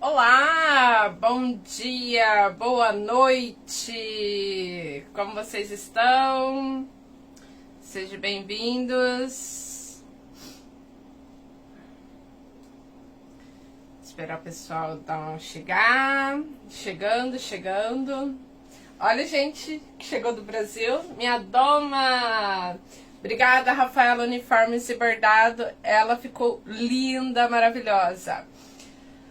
Olá, bom dia, boa noite, como vocês estão? Sejam bem-vindos. Esperar o pessoal chegando. Olha, gente, que chegou do Brasil, minha doma. Obrigada, Rafaela Uniformes e Bordado, ela ficou linda, maravilhosa.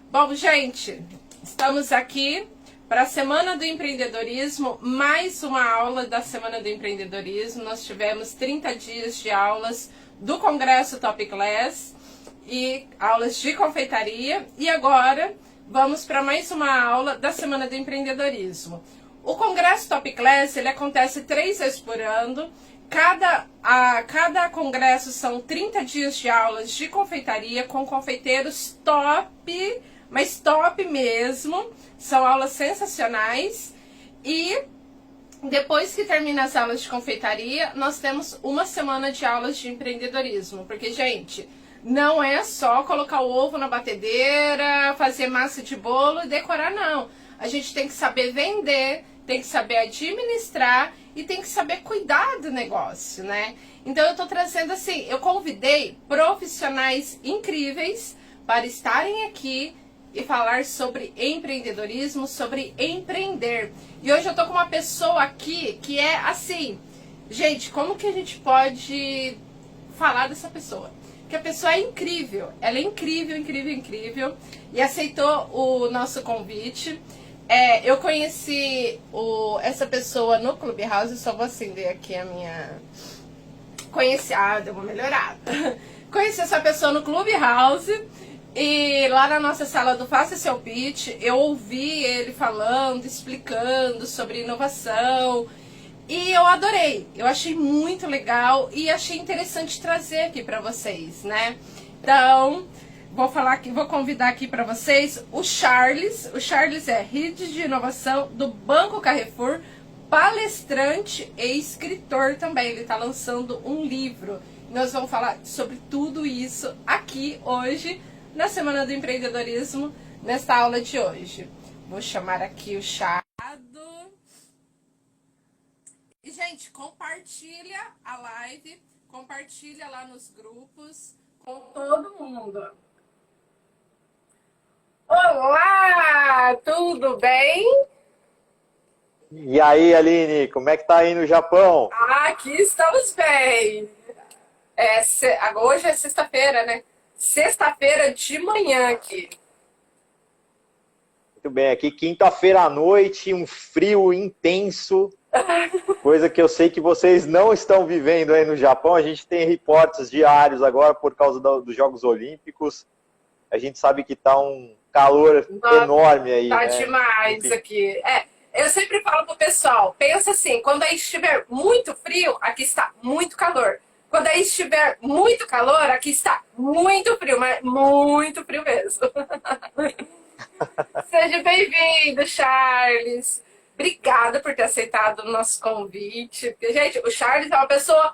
Bom, gente, estamos aqui para a Semana do Empreendedorismo, mais uma aula da Semana do Empreendedorismo. Nós tivemos 30 dias de aulas do Congresso Top Class e aulas de confeitaria. E agora vamos para mais uma aula da Semana do Empreendedorismo. O Congresso Top Class, ele acontece 3 vezes por ano. Cada congresso são 30 dias de aulas de confeitaria com confeiteiros top, mas top mesmo. São aulas sensacionais. E depois que termina as aulas de confeitaria, nós temos uma semana de aulas de empreendedorismo. Porque, gente, não é só colocar o ovo na batedeira, fazer massa de bolo e decorar, não. A gente tem que saber vender, tem que saber administrar e tem que saber cuidar do negócio, né? Então eu tô trazendo assim, eu convidei profissionais incríveis para estarem aqui e falar sobre empreendedorismo, sobre empreender. E hoje eu tô com uma pessoa aqui que é assim, gente, como que a gente pode falar dessa pessoa? Que a pessoa é incrível, ela é incrível, e aceitou o nosso convite. Eu conheci essa pessoa no Clubhouse, só vou acender aqui a minha... deu uma melhorada. Conheci essa pessoa no Clubhouse e lá na nossa sala do Faça Seu Pitch, eu ouvi ele falando, explicando sobre inovação e eu adorei. Eu achei muito legal e achei interessante trazer aqui para vocês, né? Então... vou convidar aqui para vocês o Charles. O Charles é Head de Inovação do Banco Carrefour, palestrante e escritor também. Ele está lançando um livro. Nós vamos falar sobre tudo isso aqui hoje, na Semana do Empreendedorismo, nesta aula de hoje. Vou chamar aqui o Charles. E, gente, compartilha a live, compartilha lá nos grupos com todo mundo. Olá, tudo bem? E aí, Aline, como é que tá aí no Japão? Aqui estamos bem. Hoje é sexta-feira, né? Sexta-feira de manhã aqui. Muito bem, aqui quinta-feira à noite, um frio intenso, coisa que eu sei que vocês não estão vivendo aí no Japão. A gente tem reportes diários agora por causa dos Jogos Olímpicos. A gente sabe que tá um calor enorme aí. Tá, né? Demais. Enfim. Aqui. Eu sempre falo pro pessoal, pensa assim, quando aí estiver muito frio, aqui está muito calor. Quando aí estiver muito calor, aqui está muito frio, mas muito frio mesmo. Seja bem-vindo, Charles. Obrigada por ter aceitado o nosso convite. Porque, gente, o Charles é uma pessoa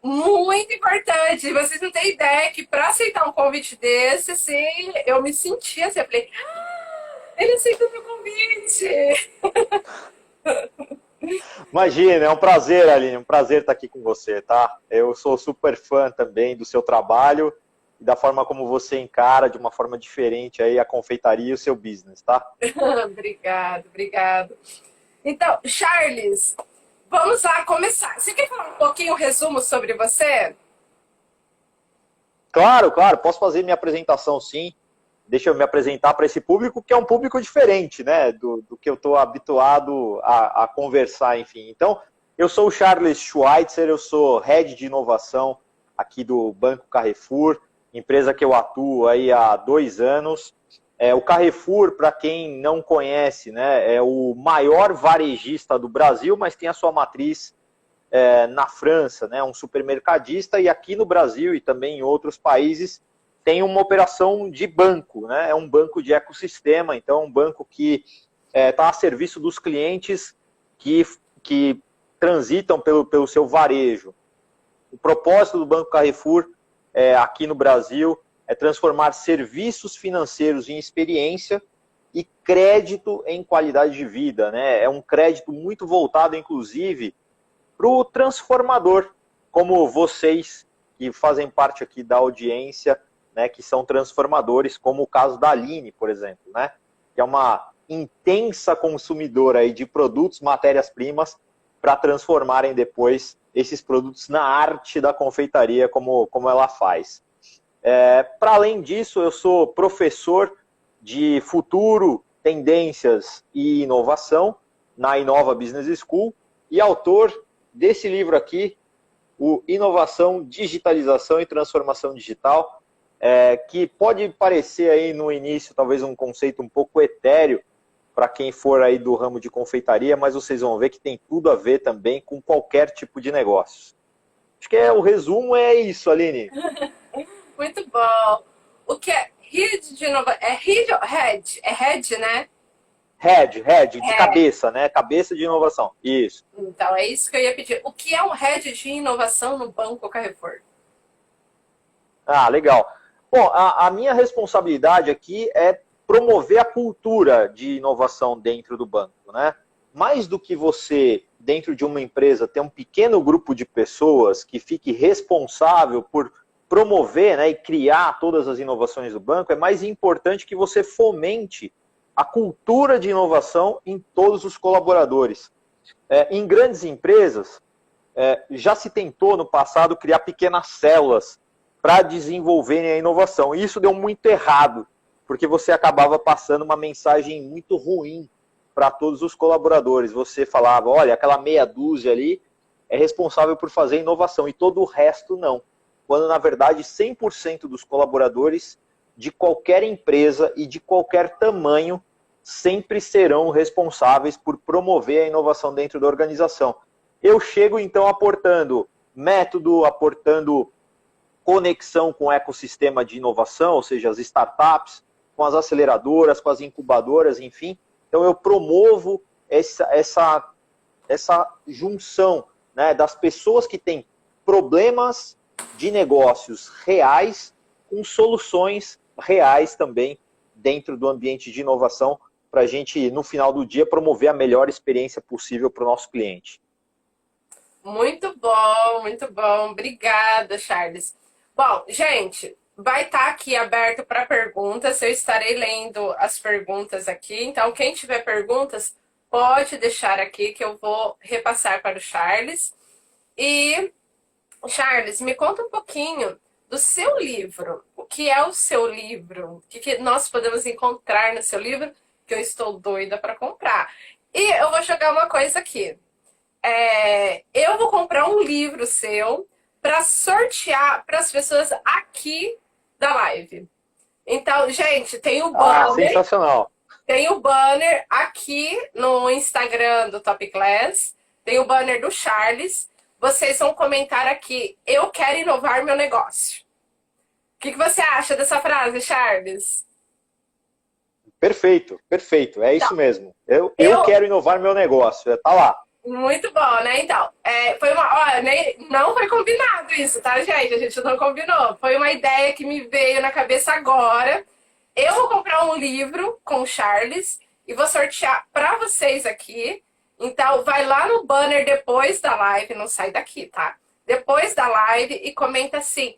muito importante. Vocês não têm ideia que para aceitar um convite desse, assim, eu me senti assim, eu falei, ele aceitou meu convite. Imagina, é um prazer, Aline, um prazer estar aqui com você, tá? Eu sou super fã também do seu trabalho e da forma como você encara de uma forma diferente aí a confeitaria e o seu business, tá? Obrigado. Então, Charles, vamos lá começar. Você quer falar um pouquinho, um resumo sobre você? Claro, posso fazer minha apresentação sim. Deixa eu me apresentar para esse público, que é um público diferente, né, do que eu estou habituado a conversar, enfim. Então, eu sou o Charles Schweitzer, eu sou Head de Inovação aqui do Banco Carrefour, empresa que eu atuo aí há 2 anos. O Carrefour, para quem não conhece, né, é o maior varejista do Brasil, mas tem a sua matriz na França, né, um supermercadista, e aqui no Brasil e também em outros países tem uma operação de banco, né? É um banco de ecossistema, então é um banco que está a serviço dos clientes que transitam pelo seu varejo. O propósito do Banco Carrefour aqui no Brasil é transformar serviços financeiros em experiência e crédito em qualidade de vida, né? É um crédito muito voltado, inclusive, para o transformador, como vocês que fazem parte aqui da audiência, né, que são transformadores, como o caso da Aline, por exemplo, né, que é uma intensa consumidora aí de produtos, matérias-primas, para transformarem depois esses produtos na arte da confeitaria, como ela faz. Para além disso, eu sou professor de futuro, tendências e inovação na Inova Business School e autor desse livro aqui, o Inovação, Digitalização e Transformação Digital, que pode parecer aí no início talvez um conceito um pouco etéreo para quem for aí do ramo de confeitaria, mas vocês vão ver que tem tudo a ver também com qualquer tipo de negócio. Acho que o resumo é isso, Aline. Muito bom. O que é rede de inovação? É rede ou head? É head, né? Head, de cabeça, né? Cabeça de inovação. Isso. Então, é isso que eu ia pedir. O que é um head de inovação no Banco Carrefour? Ah, legal. Bom, a minha responsabilidade aqui é promover a cultura de inovação dentro do banco, né? Mais do que você, dentro de uma empresa, ter um pequeno grupo de pessoas que fique responsável por promover, né, e criar todas as inovações do banco, é mais importante que você fomente a cultura de inovação em todos os colaboradores. Em grandes empresas, já se tentou no passado criar pequenas células para desenvolverem a inovação. E isso deu muito errado, porque você acabava passando uma mensagem muito ruim para todos os colaboradores. Você falava, olha, aquela meia dúzia ali é responsável por fazer inovação e todo o resto não. Quando, na verdade, 100% dos colaboradores de qualquer empresa e de qualquer tamanho sempre serão responsáveis por promover a inovação dentro da organização. Eu chego, então, aportando método, aportando conexão com o ecossistema de inovação, ou seja, as startups, com as aceleradoras, com as incubadoras, enfim. Então, eu promovo essa junção, né, das pessoas que têm problemas de negócios reais com soluções reais também dentro do ambiente de inovação para a gente, no final do dia, promover a melhor experiência possível para o nosso cliente. Muito bom, muito bom. Obrigada, Charles. Bom, gente, vai estar aqui aberto para perguntas. Eu estarei lendo as perguntas aqui. Então, quem tiver perguntas, pode deixar aqui que eu vou repassar para o Charles. E, Charles, me conta um pouquinho do seu livro. O que é o seu livro? O que nós podemos encontrar no seu livro? Que eu estou doida para comprar. E eu vou jogar uma coisa aqui. Eu vou comprar um livro seu para sortear para as pessoas aqui da live. Então, gente, tem o banner. Sensacional. Tem o banner aqui no Instagram do Top Class. Tem o banner do Charles. Vocês vão comentar aqui. Eu quero inovar meu negócio. O que você acha dessa frase, Charles? Perfeito, perfeito. É isso mesmo. Eu quero inovar meu negócio. Tá lá. Muito bom, né? Então, foi não foi combinado isso, tá, gente? A gente não combinou. Foi uma ideia que me veio na cabeça agora. Eu vou comprar um livro com o Charles e vou sortear para vocês aqui. Então, vai lá no banner depois da live, não sai daqui, tá? Depois da live e comenta assim,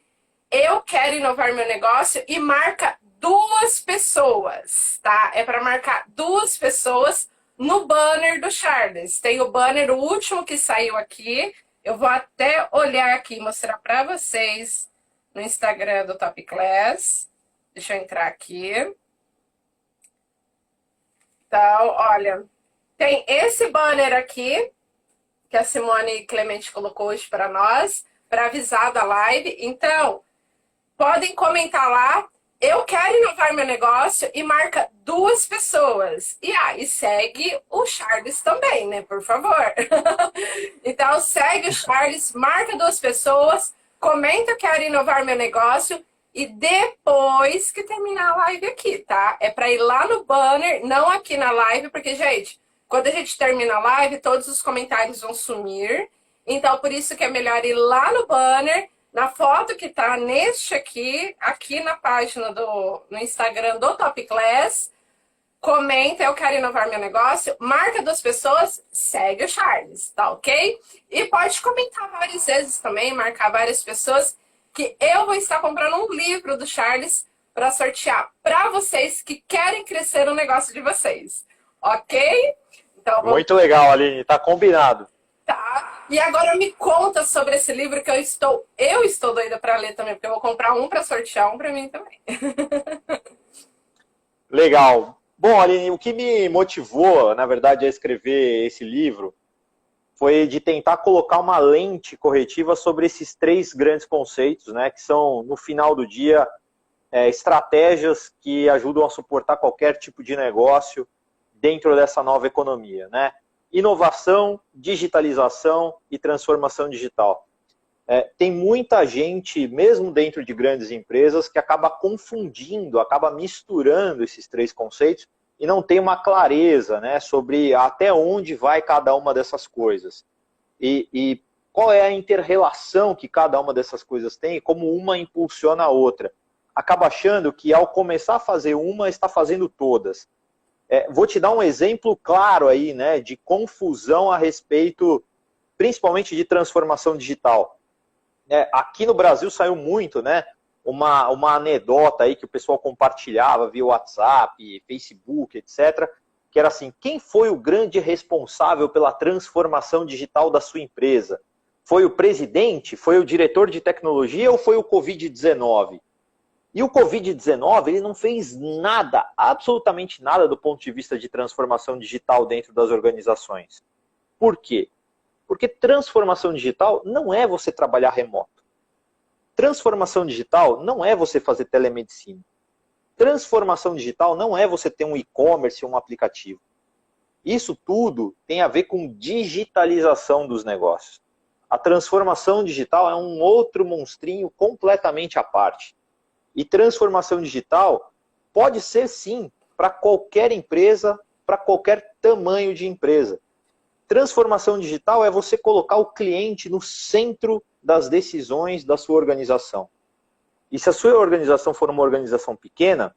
eu quero inovar meu negócio e marca 2 pessoas, tá? É para marcar 2 pessoas no banner do Charles. Tem o banner, o último que saiu aqui. Eu vou até olhar aqui e mostrar para vocês no Instagram do Top Class. Deixa eu entrar aqui. Então, olha, tem esse banner aqui, que a Simone Clemente colocou hoje para nós, para avisar da live. Então, podem comentar lá. Eu quero inovar meu negócio e marca 2 pessoas. E segue o Charles também, né? Por favor. Então, segue o Charles, marca 2 pessoas, comenta que quero inovar meu negócio e depois que terminar a live aqui, tá? É para ir lá no banner, não aqui na live, porque, gente, quando a gente termina a live, todos os comentários vão sumir. Então, por isso que é melhor ir lá no banner, na foto que tá neste aqui na página no Instagram do Top Class, comenta, eu quero inovar meu negócio, marca 2 pessoas, segue o Charles, tá ok? E pode comentar várias vezes também, marcar várias pessoas, que eu vou estar comprando um livro do Charles para sortear para vocês que querem crescer o negócio de vocês, ok? Então, vamos. Muito legal, Aline, tá combinado. Tá. E agora me conta sobre esse livro que eu estou doida para ler também, porque eu vou comprar um para sortear, um para mim também. Legal. Bom, Aline, o que me motivou, na verdade, a escrever esse livro foi de tentar colocar uma lente corretiva sobre esses 3 grandes conceitos, né, que são, no final do dia, estratégias que ajudam a suportar qualquer tipo de negócio dentro dessa nova economia, né? Inovação, digitalização e transformação digital. Tem muita gente, mesmo dentro de grandes empresas, que acaba confundindo, acaba misturando esses 3 conceitos e não tem uma clareza, né, sobre até onde vai cada uma dessas coisas. E qual é a inter-relação que cada uma dessas coisas tem e como uma impulsiona a outra. Acaba achando que ao começar a fazer uma, está fazendo todas. Vou te dar um exemplo claro aí, né, de confusão a respeito, principalmente de transformação digital. Aqui no Brasil saiu muito, né, uma anedota aí que o pessoal compartilhava via WhatsApp, Facebook, etc., que era assim, quem foi o grande responsável pela transformação digital da sua empresa? Foi o presidente? Foi o diretor de tecnologia ou foi o Covid-19? E o Covid-19, ele não fez nada, absolutamente nada do ponto de vista de transformação digital dentro das organizações. Por quê? Porque transformação digital não é você trabalhar remoto. Transformação digital não é você fazer telemedicina. Transformação digital não é você ter um e-commerce ou um aplicativo. Isso tudo tem a ver com digitalização dos negócios. A transformação digital é um outro monstrinho completamente à parte. E transformação digital pode ser, sim, para qualquer empresa, para qualquer tamanho de empresa. Transformação digital é você colocar o cliente no centro das decisões da sua organização. E se a sua organização for uma organização pequena,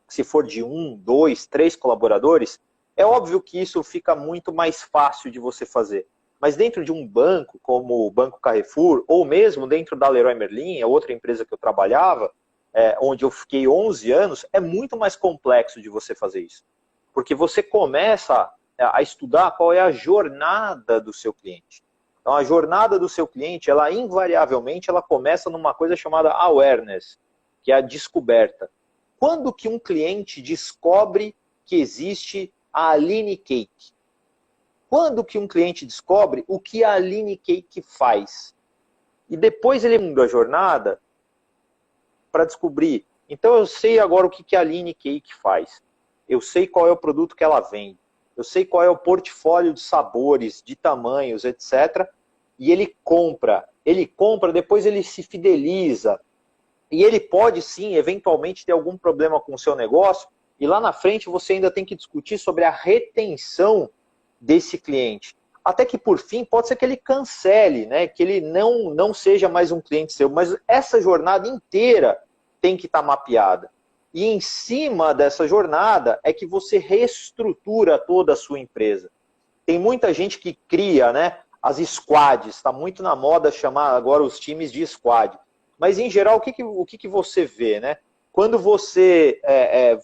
se for de 1, 2, 3 colaboradores, é óbvio que isso fica muito mais fácil de você fazer. Mas dentro de um banco, como o Banco Carrefour, ou mesmo dentro da Leroy Merlin, a outra empresa que eu trabalhava, onde eu fiquei 11 anos, é muito mais complexo de você fazer isso. Porque você começa a estudar qual é a jornada do seu cliente. Então, a jornada do seu cliente, ela invariavelmente, ela começa numa coisa chamada awareness, que é a descoberta. Quando que um cliente descobre que existe a Aline Cake? Quando que um cliente descobre o que a Aline Cake faz? E depois ele muda a jornada para descobrir. Então eu sei agora o que a Aline Cake faz. Eu sei qual é o produto que ela vende. Eu sei qual é o portfólio de sabores, de tamanhos, etc. E ele compra, depois ele se fideliza. E ele pode sim, eventualmente, ter algum problema com o seu negócio. E lá na frente você ainda tem que discutir sobre a retenção desse cliente. Até que, por fim, pode ser que ele cancele, né? Que ele não seja mais um cliente seu. Mas essa jornada inteira tem que estar mapeada. E em cima dessa jornada é que você reestrutura toda a sua empresa. Tem muita gente que cria, né, as squads. Está muito na moda chamar agora os times de squad. Mas, em geral, o que você vê, né? Quando você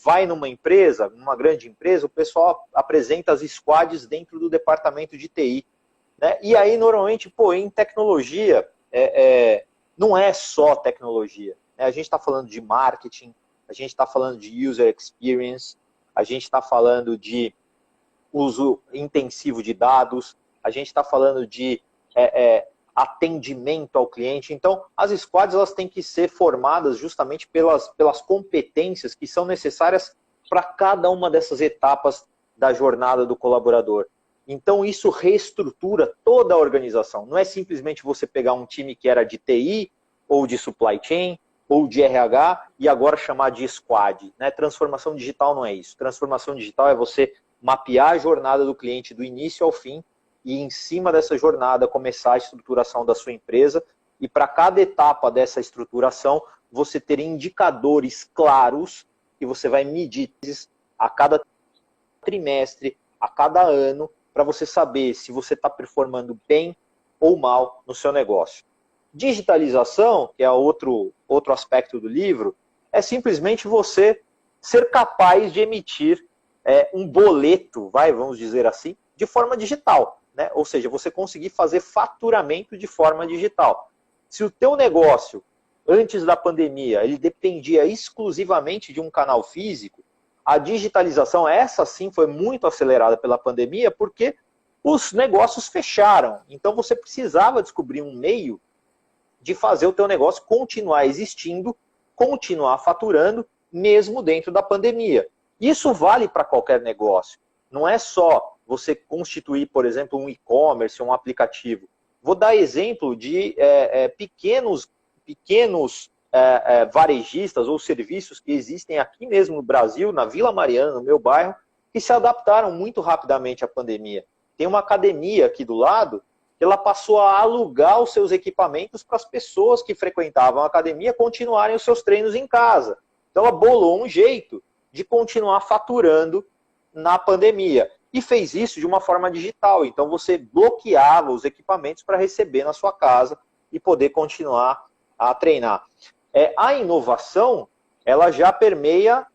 vai numa empresa, numa grande empresa, o pessoal apresenta as squads dentro do departamento de TI. Né? E aí, normalmente, em tecnologia, não é só tecnologia. Né? A gente está falando de marketing, a gente está falando de user experience, a gente está falando de uso intensivo de dados, a gente está falando de atendimento ao cliente. Então, as squads elas têm que ser formadas justamente pelas competências que são necessárias para cada uma dessas etapas da jornada do colaborador. Então, isso reestrutura toda a organização. Não é simplesmente você pegar um time que era de TI, ou de supply chain, ou de RH, e agora chamar de squad. Né? Transformação digital não é isso. Transformação digital é você mapear a jornada do cliente do início ao fim, e em cima dessa jornada começar a estruturação da sua empresa, e para cada etapa dessa estruturação, você ter indicadores claros que você vai medir a cada trimestre, a cada ano, para você saber se você está performando bem ou mal no seu negócio. Digitalização, que é outro aspecto do livro, é simplesmente você ser capaz de emitir um boleto, vamos dizer assim, de forma digital, né? Ou seja, você conseguir fazer faturamento de forma digital. Se o teu negócio, antes da pandemia, ele dependia exclusivamente de um canal físico, a digitalização, essa sim, foi muito acelerada pela pandemia, porque os negócios fecharam. Então você precisava descobrir um meio de fazer o teu negócio continuar existindo, continuar faturando, mesmo dentro da pandemia. Isso vale para qualquer negócio. Não é só você constituir, por exemplo, um e-commerce, um aplicativo. Vou dar exemplo de pequenos varejistas ou serviços que existem aqui mesmo no Brasil, na Vila Mariana, no meu bairro, que se adaptaram muito rapidamente à pandemia. Tem uma academia aqui do lado, que ela passou a alugar os seus equipamentos para as pessoas que frequentavam a academia continuarem os seus treinos em casa. Então ela bolou um jeito de continuar faturando na pandemia. E fez isso de uma forma digital. Então você bloqueava os equipamentos para receber na sua casa e poder continuar a treinar. A inovação, ela já permeia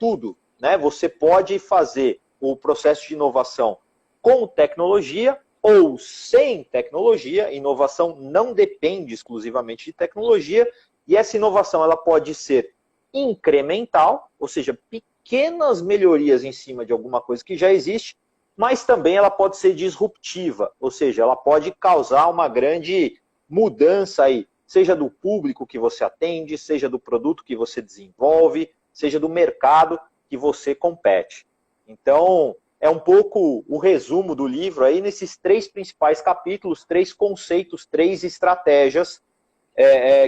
tudo, né? Você pode fazer o processo de inovação com tecnologia ou sem tecnologia. Inovação não depende exclusivamente de tecnologia, e essa inovação ela pode ser incremental, ou seja, pequenas melhorias em cima de alguma coisa que já existe, mas também ela pode ser disruptiva, ou seja, ela pode causar uma grande mudança aí, seja do público que você atende, seja do produto que você desenvolve, seja do mercado que você compete. Então, é um pouco o resumo do livro aí nesses 3 principais capítulos, 3 conceitos, 3 estratégias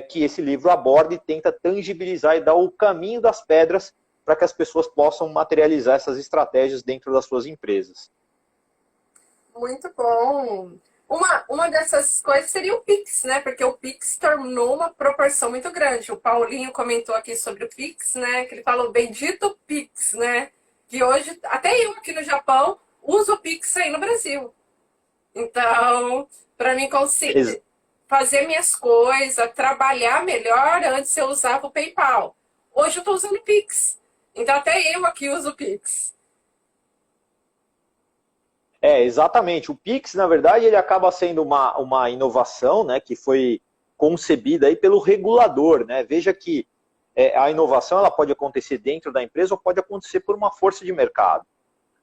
que esse livro aborda e tenta tangibilizar e dar o caminho das pedras para que as pessoas possam materializar essas estratégias dentro das suas empresas. Muito bom. Uma dessas coisas seria o Pix, né? Porque o Pix tornou uma proporção muito grande. O Paulinho comentou aqui sobre o Pix, né? Que ele falou bendito Pix, né? Que hoje, até eu aqui no Japão, uso o Pix aí no Brasil. Então, para mim conseguir fazer minhas coisas, trabalhar melhor, antes eu usava o PayPal. Hoje eu estou usando o Pix. Então, até eu aqui uso o Pix. Exatamente. O Pix, na verdade, ele acaba sendo uma inovação, né, que foi concebida aí pelo regulador, né? Veja que a inovação ela pode acontecer dentro da empresa ou pode acontecer por uma força de mercado,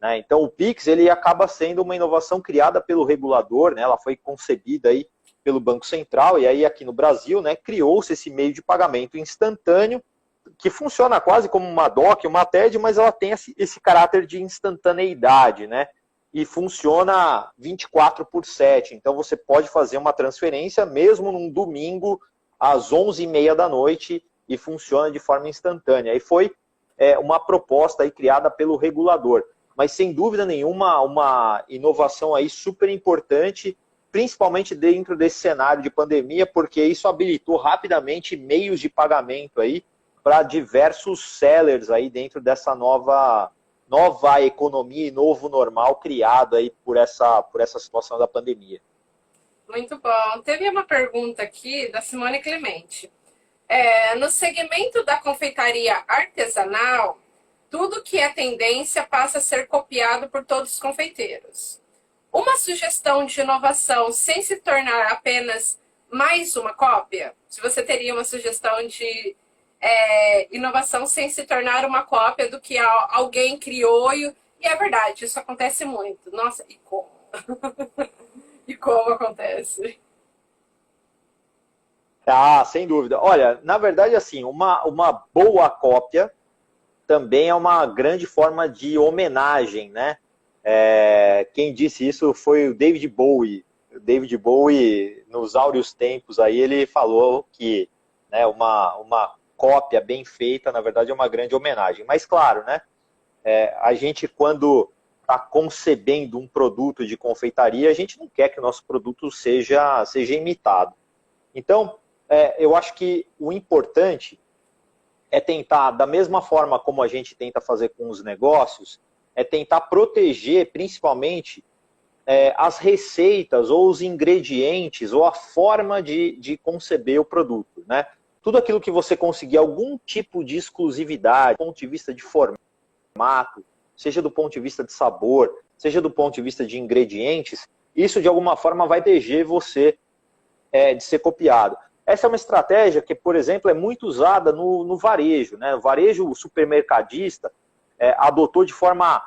né? Então, o Pix ele acaba sendo uma inovação criada pelo regulador, né? Ela foi concebida aí pelo Banco Central e aí aqui no Brasil, né, criou-se esse meio de pagamento instantâneo que funciona quase como uma DOC, uma TED, mas ela tem esse caráter de instantaneidade, né? E funciona 24/7. Então você pode fazer uma transferência mesmo num domingo às 11h30 da noite e funciona de forma instantânea. E foi uma proposta aí criada pelo regulador. Mas sem dúvida nenhuma, uma inovação aí super importante, principalmente dentro desse cenário de pandemia, porque isso habilitou rapidamente meios de pagamento aí para diversos sellers aí dentro dessa nova economia e novo normal criado aí por essa situação da pandemia. Muito bom. Teve uma pergunta aqui da Simone Clemente. No segmento da confeitaria artesanal, tudo que é tendência passa a ser copiado por todos os confeiteiros. Uma sugestão de inovação sem se tornar apenas mais uma cópia? Se você teria uma sugestão de inovação sem se tornar uma cópia do que alguém criou, e é verdade, isso acontece muito. Nossa, e como? E como acontece? Sem dúvida. Olha, na verdade, assim, uma boa cópia também é uma grande forma de homenagem, né? Quem disse isso foi o David Bowie. O David Bowie, nos áureos tempos, aí ele falou que, né, uma cópia bem feita, na verdade, é uma grande homenagem. Mas, claro, né, a gente, quando está concebendo um produto de confeitaria, a gente não quer que o nosso produto seja imitado. Então, eu acho que o importante é tentar, da mesma forma como a gente tenta fazer com os negócios, é tentar proteger, principalmente, as receitas ou os ingredientes ou a forma de conceber o produto, né? Tudo aquilo que você conseguir algum tipo de exclusividade, do ponto de vista de formato, seja do ponto de vista de sabor, seja do ponto de vista de ingredientes, isso de alguma forma vai proteger você de ser copiado. Essa é uma estratégia que, por exemplo, é muito usada no varejo, né? O varejo supermercadista adotou de forma,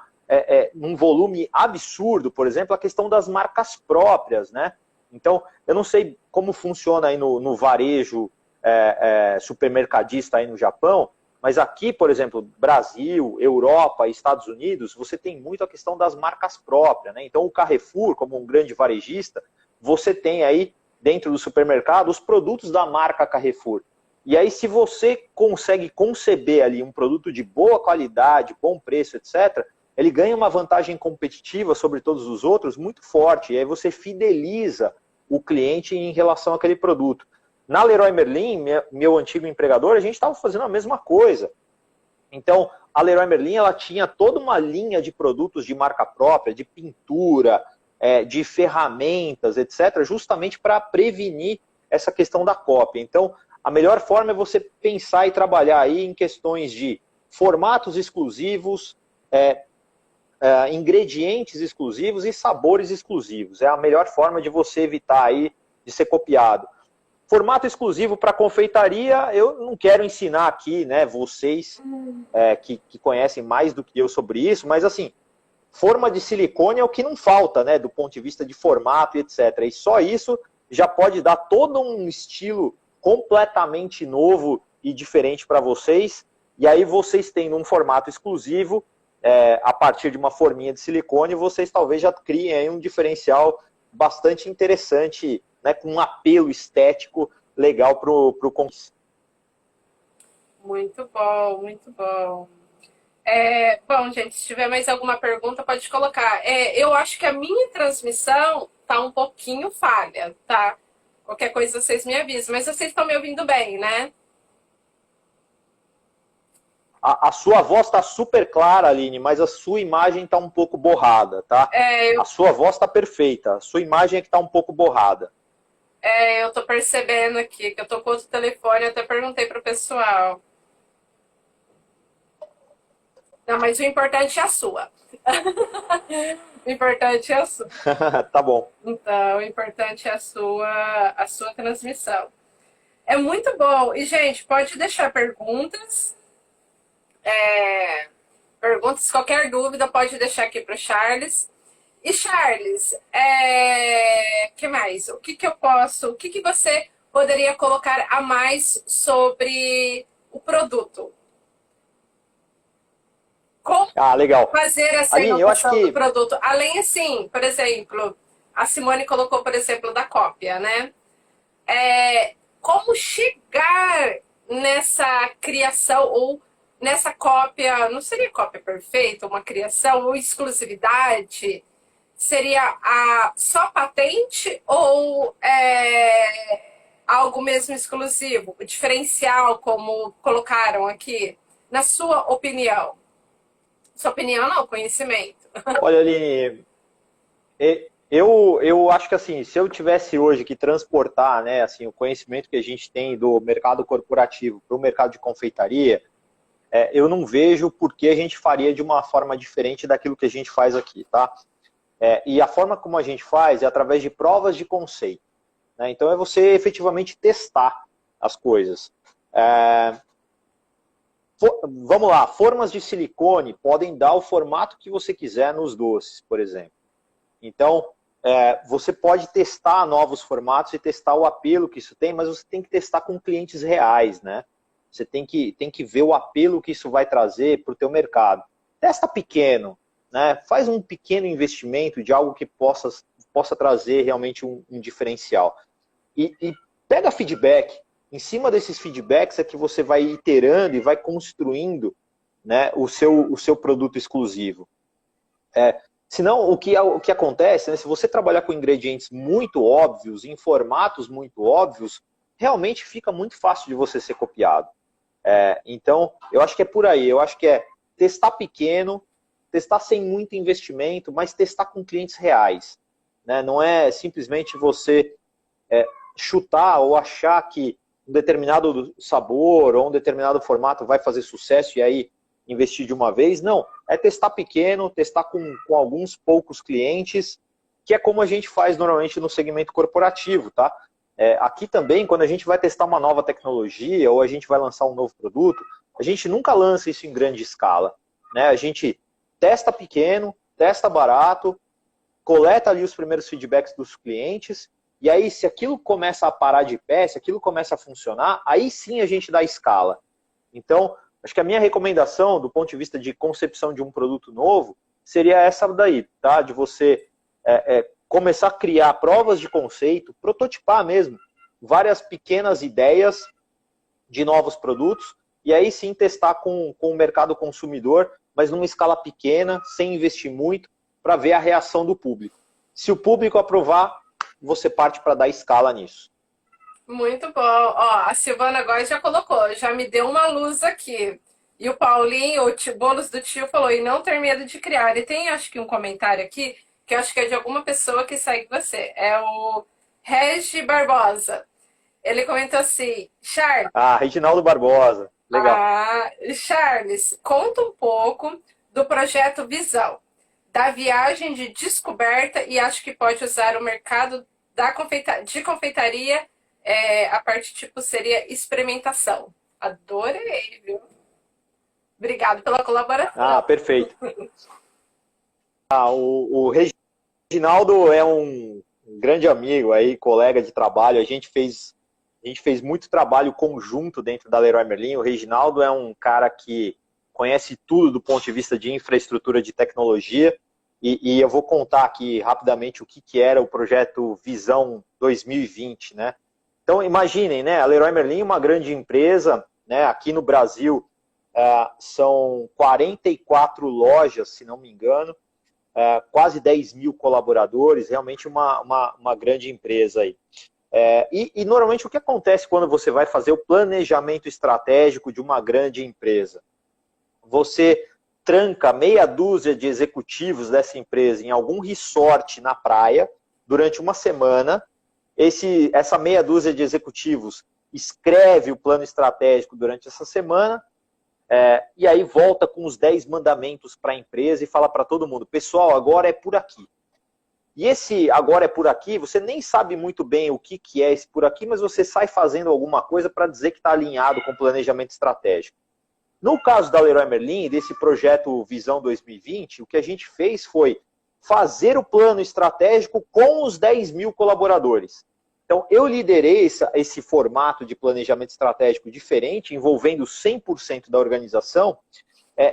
num volume absurdo, por exemplo, a questão das marcas próprias, né? Então, eu não sei como funciona aí no varejo supermercadista aí no Japão, mas aqui, por exemplo, Brasil, Europa, Estados Unidos, você tem muito a questão das marcas próprias, né? Então, o Carrefour, como um grande varejista, você tem aí, dentro do supermercado, os produtos da marca Carrefour. E aí, se você consegue conceber ali um produto de boa qualidade, bom preço, etc., ele ganha uma vantagem competitiva sobre todos os outros muito forte. E aí você fideliza o cliente em relação àquele produto. Na Leroy Merlin, meu antigo empregador, a gente estava fazendo a mesma coisa. Então, a Leroy Merlin ela tinha toda uma linha de produtos de marca própria, de pintura, de ferramentas, etc., justamente para prevenir essa questão da cópia. Então, a melhor forma é você pensar e trabalhar aí em questões de formatos exclusivos, ingredientes exclusivos e sabores exclusivos. É a melhor forma de você evitar aí de ser copiado. Formato exclusivo para confeitaria, eu não quero ensinar aqui, né, vocês que conhecem mais do que eu sobre isso, mas assim, forma de silicone é o que não falta, né, do ponto de vista de formato e etc. E só isso já pode dar todo um estilo completamente novo e diferente para vocês. E aí vocês tendo um formato exclusivo, a partir de uma forminha de silicone, vocês talvez já criem aí um diferencial bastante interessante, né, com um apelo estético legal para o consumidor. Muito bom, muito bom. Bom, gente, se tiver mais alguma pergunta, pode colocar. Eu acho que a minha transmissão tá um pouquinho falha, tá? Qualquer coisa vocês me avisam. Mas vocês estão me ouvindo bem, né? A sua voz está super clara, Aline, mas a sua imagem está um pouco borrada, tá? A sua voz está perfeita, a sua imagem é que está um pouco borrada. Eu tô percebendo aqui que eu tô com outro telefone, eu até perguntei pro pessoal. Não, mas o importante é a sua. O importante é a sua. Tá bom. Então, o importante é a sua transmissão. É muito bom. E, gente, pode deixar perguntas. Perguntas, qualquer dúvida, pode deixar aqui pro Charles. E, Charles, que mais? O que você poderia colocar a mais sobre o produto? Como legal. fazer essa Aline, inovação do produto? Além, assim, por exemplo, a Simone colocou, por exemplo, da cópia, né? Como chegar nessa criação ou nessa cópia, não seria cópia perfeita, uma criação ou exclusividade? Seria só patente ou algo mesmo exclusivo? O diferencial, como colocaram aqui? Na sua opinião? Sua opinião não, conhecimento. Olha, Aline, eu acho que assim, se eu tivesse hoje que transportar, né, assim, o conhecimento que a gente tem do mercado corporativo para o mercado de confeitaria, eu não vejo por que a gente faria de uma forma diferente daquilo que a gente faz aqui, tá? E a forma como a gente faz é através de provas de conceito, né? Então é você efetivamente testar as coisas. Vamos lá, formas de silicone podem dar o formato que você quiser nos doces, por exemplo. Então, você pode testar novos formatos e testar o apelo que isso tem, mas você tem que testar com clientes reais, né? Você tem que ver o apelo que isso vai trazer para o teu mercado. Testa pequeno, né? Faz um pequeno investimento de algo que possa trazer realmente um diferencial. E pega feedback. Em cima desses feedbacks é que você vai iterando e vai construindo, né, o seu produto exclusivo. Senão, o que acontece, né, se você trabalhar com ingredientes muito óbvios, em formatos muito óbvios, realmente fica muito fácil de você ser copiado. Então, eu acho que é por aí. Eu acho que é testar pequeno, testar sem muito investimento, mas testar com clientes reais. Né? Não é simplesmente você chutar ou achar que um determinado sabor ou um determinado formato vai fazer sucesso e aí investir de uma vez. Não, é testar pequeno, testar com alguns poucos clientes, que é como a gente faz normalmente no segmento corporativo, tá? Aqui também, quando a gente vai testar uma nova tecnologia ou a gente vai lançar um novo produto, a gente nunca lança isso em grande escala, né? A gente testa pequeno, testa barato, coleta ali os primeiros feedbacks dos clientes, e aí se aquilo começa a parar de pé, se aquilo começa a funcionar, aí sim a gente dá escala. Então, acho que a minha recomendação, do ponto de vista de concepção de um produto novo, seria essa daí, tá? De você começar a criar provas de conceito, prototipar mesmo, várias pequenas ideias de novos produtos, e aí sim testar com o mercado consumidor, mas numa escala pequena, sem investir muito, para ver a reação do público. Se o público aprovar, você parte para dar escala nisso. Muito bom. Ó, a Silvana agora já colocou, já me deu uma luz aqui. E o Paulinho, o Bolos do Tio, falou, e não ter medo de criar. E tem, acho que um comentário aqui, que eu acho que é de alguma pessoa que segue você. É o Regi Barbosa. Ele comentou assim, Charles... Reginaldo Barbosa. Legal. Charles, conta um pouco do projeto Visão, da viagem de descoberta, e acho que pode usar o mercado de confeitaria, a parte tipo seria experimentação. Adorei, viu? Obrigado pela colaboração. Perfeito. O Reginaldo é um grande amigo aí, colega de trabalho. A gente fez muito trabalho conjunto dentro da Leroy Merlin. O Reginaldo é um cara que conhece tudo do ponto de vista de infraestrutura de tecnologia. E eu vou contar aqui rapidamente o que era o projeto Visão 2020, né? Então, imaginem, né? A Leroy Merlin é uma grande empresa, né? Aqui no Brasil são 44 lojas, se não me engano, quase 10 mil colaboradores, realmente uma grande empresa aí. E normalmente o que acontece quando você vai fazer o planejamento estratégico de uma grande empresa? Você tranca meia dúzia de executivos dessa empresa em algum resort na praia durante uma semana. Essa meia dúzia de executivos escreve o plano estratégico durante essa semana, e aí volta com os 10 mandamentos para a empresa e fala para todo mundo, pessoal, agora é por aqui. E esse agora é por aqui, você nem sabe muito bem o que é esse por aqui, mas você sai fazendo alguma coisa para dizer que está alinhado com o planejamento estratégico. No caso da Leroy Merlin, desse projeto Visão 2020, o que a gente fez foi fazer o plano estratégico com os 10 mil colaboradores. Então, eu liderei esse formato de planejamento estratégico diferente, envolvendo 100% da organização,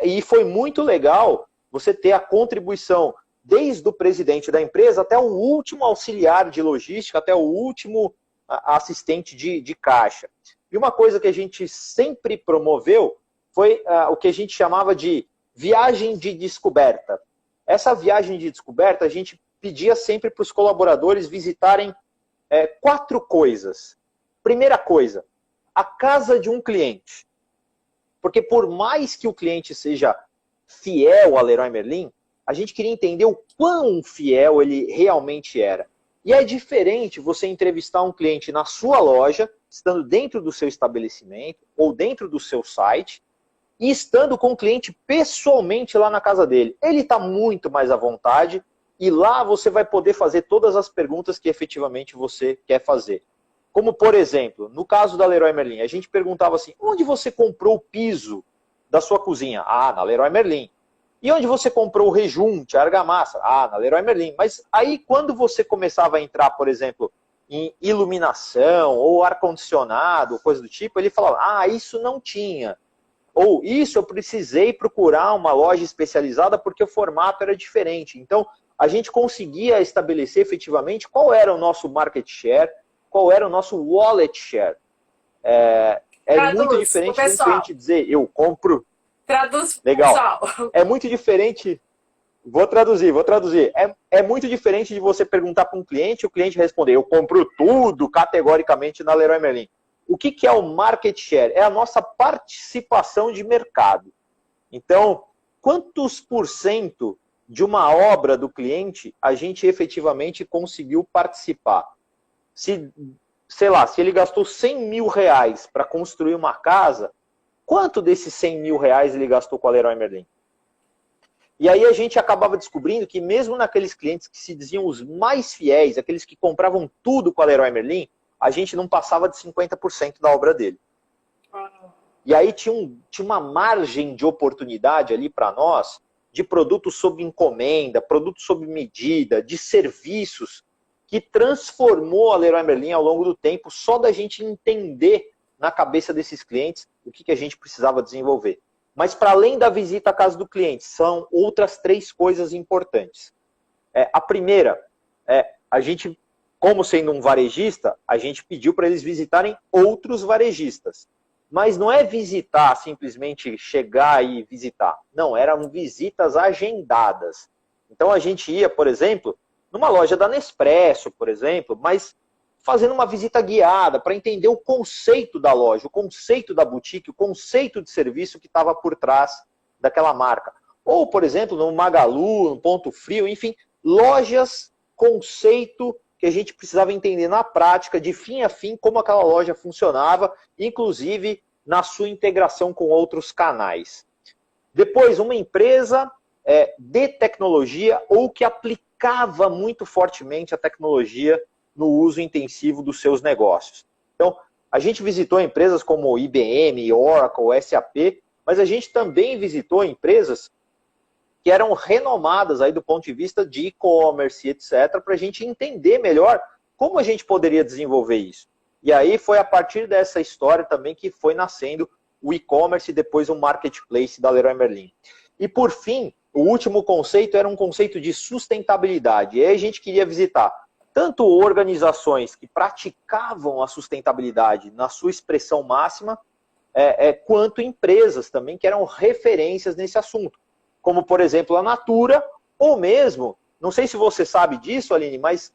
e foi muito legal você ter a contribuição desde o presidente da empresa até o último auxiliar de logística, até o último assistente de caixa. E uma coisa que a gente sempre promoveu foi o que a gente chamava de viagem de descoberta. Essa viagem de descoberta, a gente pedia sempre para os colaboradores visitarem 4 coisas. Primeira coisa, a casa de um cliente. Porque por mais que o cliente seja fiel à Leroy Merlin, a gente queria entender o quão fiel ele realmente era. E é diferente você entrevistar um cliente na sua loja, estando dentro do seu estabelecimento ou dentro do seu site, e estando com o cliente pessoalmente lá na casa dele. Ele está muito mais à vontade e lá você vai poder fazer todas as perguntas que efetivamente você quer fazer. Como, por exemplo, no caso da Leroy Merlin, a gente perguntava assim, onde você comprou o piso da sua cozinha? Na Leroy Merlin. E onde você comprou o rejunte, a argamassa? Na Leroy Merlin. Mas aí, quando você começava a entrar, por exemplo, em iluminação ou ar-condicionado, coisa do tipo, ele falava, isso não tinha. Ou isso eu precisei procurar uma loja especializada porque o formato era diferente. Então, a gente conseguia estabelecer efetivamente qual era o nosso market share, qual era o nosso wallet share. Muito diferente de um cliente dizer, eu compro... Traduz, legal. pessoal. É muito diferente... Vou traduzir. É muito diferente de você perguntar para um cliente e o cliente responder, eu compro tudo categoricamente na Leroy Merlin. O que é o market share? É a nossa participação de mercado. Então, quantos por cento de uma obra do cliente a gente efetivamente conseguiu participar? Se, sei lá, se ele gastou 100 mil reais para construir uma casa, quanto desses 100 mil reais ele gastou com a Leroy Merlin? E aí a gente acabava descobrindo que mesmo naqueles clientes que se diziam os mais fiéis, aqueles que compravam tudo com a Leroy Merlin, a gente não passava de 50% da obra dele. E aí tinha uma margem de oportunidade ali para nós, de produtos sob encomenda, produtos sob medida, de serviços, que transformou a Leroy Merlin ao longo do tempo, só da gente entender na cabeça desses clientes o que a gente precisava desenvolver. Mas para além da visita à casa do cliente, são outras 3 coisas importantes. A primeira, a gente, como sendo um varejista, a gente pediu para eles visitarem outros varejistas. Mas não é visitar, simplesmente chegar e visitar. Não, eram visitas agendadas. Então a gente ia, por exemplo, numa loja da Nespresso, por exemplo, mas fazendo uma visita guiada para entender o conceito da loja, o conceito da boutique, o conceito de serviço que estava por trás daquela marca. Ou, por exemplo, no Magalu, no Ponto Frio, enfim, lojas, conceito que a gente precisava entender na prática, de fim a fim, como aquela loja funcionava, inclusive na sua integração com outros canais. Depois, uma empresa de tecnologia ou que aplicava muito fortemente a tecnologia no uso intensivo dos seus negócios. Então, a gente visitou empresas como IBM, Oracle, SAP, mas a gente também visitou empresas que eram renomadas aí do ponto de vista de e-commerce, etc., para a gente entender melhor como a gente poderia desenvolver isso. E aí foi a partir dessa história também que foi nascendo o e-commerce e depois o marketplace da Leroy Merlin. E por fim, o último conceito era um conceito de sustentabilidade. E aí a gente queria visitar tanto organizações que praticavam a sustentabilidade na sua expressão máxima, quanto empresas também que eram referências nesse assunto. Como, por exemplo, a Natura, ou mesmo, não sei se você sabe disso, Aline, mas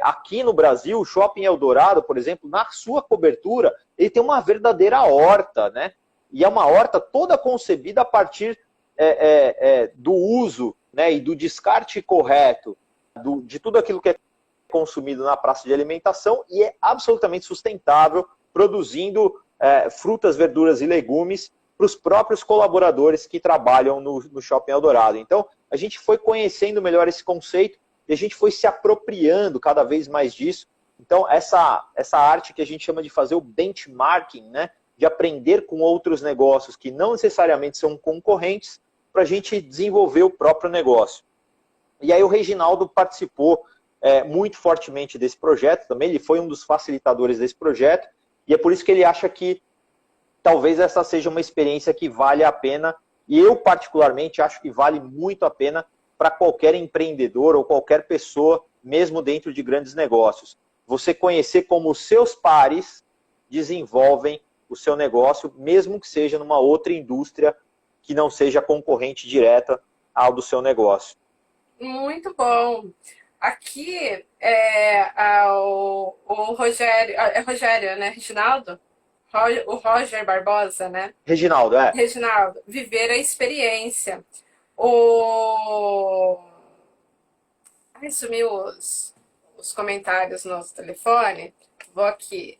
aqui no Brasil, o Shopping Eldorado, por exemplo, na sua cobertura, ele tem uma verdadeira horta, né? E é uma horta toda concebida a partir do uso, né, e do descarte correto de tudo aquilo que é consumido na praça de alimentação e é absolutamente sustentável, produzindo frutas, verduras e legumes para os próprios colaboradores que trabalham no Shopping Eldorado. Então, a gente foi conhecendo melhor esse conceito e a gente foi se apropriando cada vez mais disso. Então, essa arte que a gente chama de fazer o benchmarking, né, de aprender com outros negócios que não necessariamente são concorrentes, para a gente desenvolver o próprio negócio. E aí o Reginaldo participou muito fortemente desse projeto também, ele foi um dos facilitadores desse projeto, e é por isso que ele acha que talvez essa seja uma experiência que vale a pena, e eu particularmente acho que vale muito a pena para qualquer empreendedor ou qualquer pessoa, mesmo dentro de grandes negócios. Você conhecer como os seus pares desenvolvem o seu negócio, mesmo que seja numa outra indústria que não seja concorrente direta ao do seu negócio. Muito bom. Aqui o Rogério, Rogério, né? Reginaldo? O Roger Barbosa, né? Reginaldo, Reginaldo, viver a experiência. Ai, sumiu os comentários no nosso telefone. Vou aqui.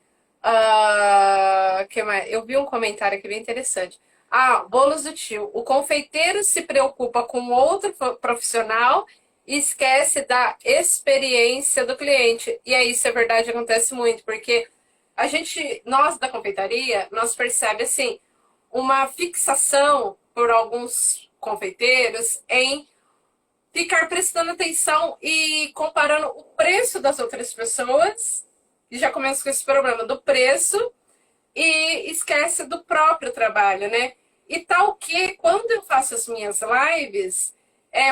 Que mais? Eu vi um comentário aqui bem interessante. Bolos do tio. O confeiteiro se preocupa com outro profissional e esquece da experiência do cliente. E aí, isso é verdade, acontece muito, porque nós da confeitaria, nós percebemos assim, uma fixação por alguns confeiteiros em ficar prestando atenção e comparando o preço das outras pessoas, e já começa com esse problema do preço, e esquece do próprio trabalho, né? E tal que, quando eu faço as minhas lives,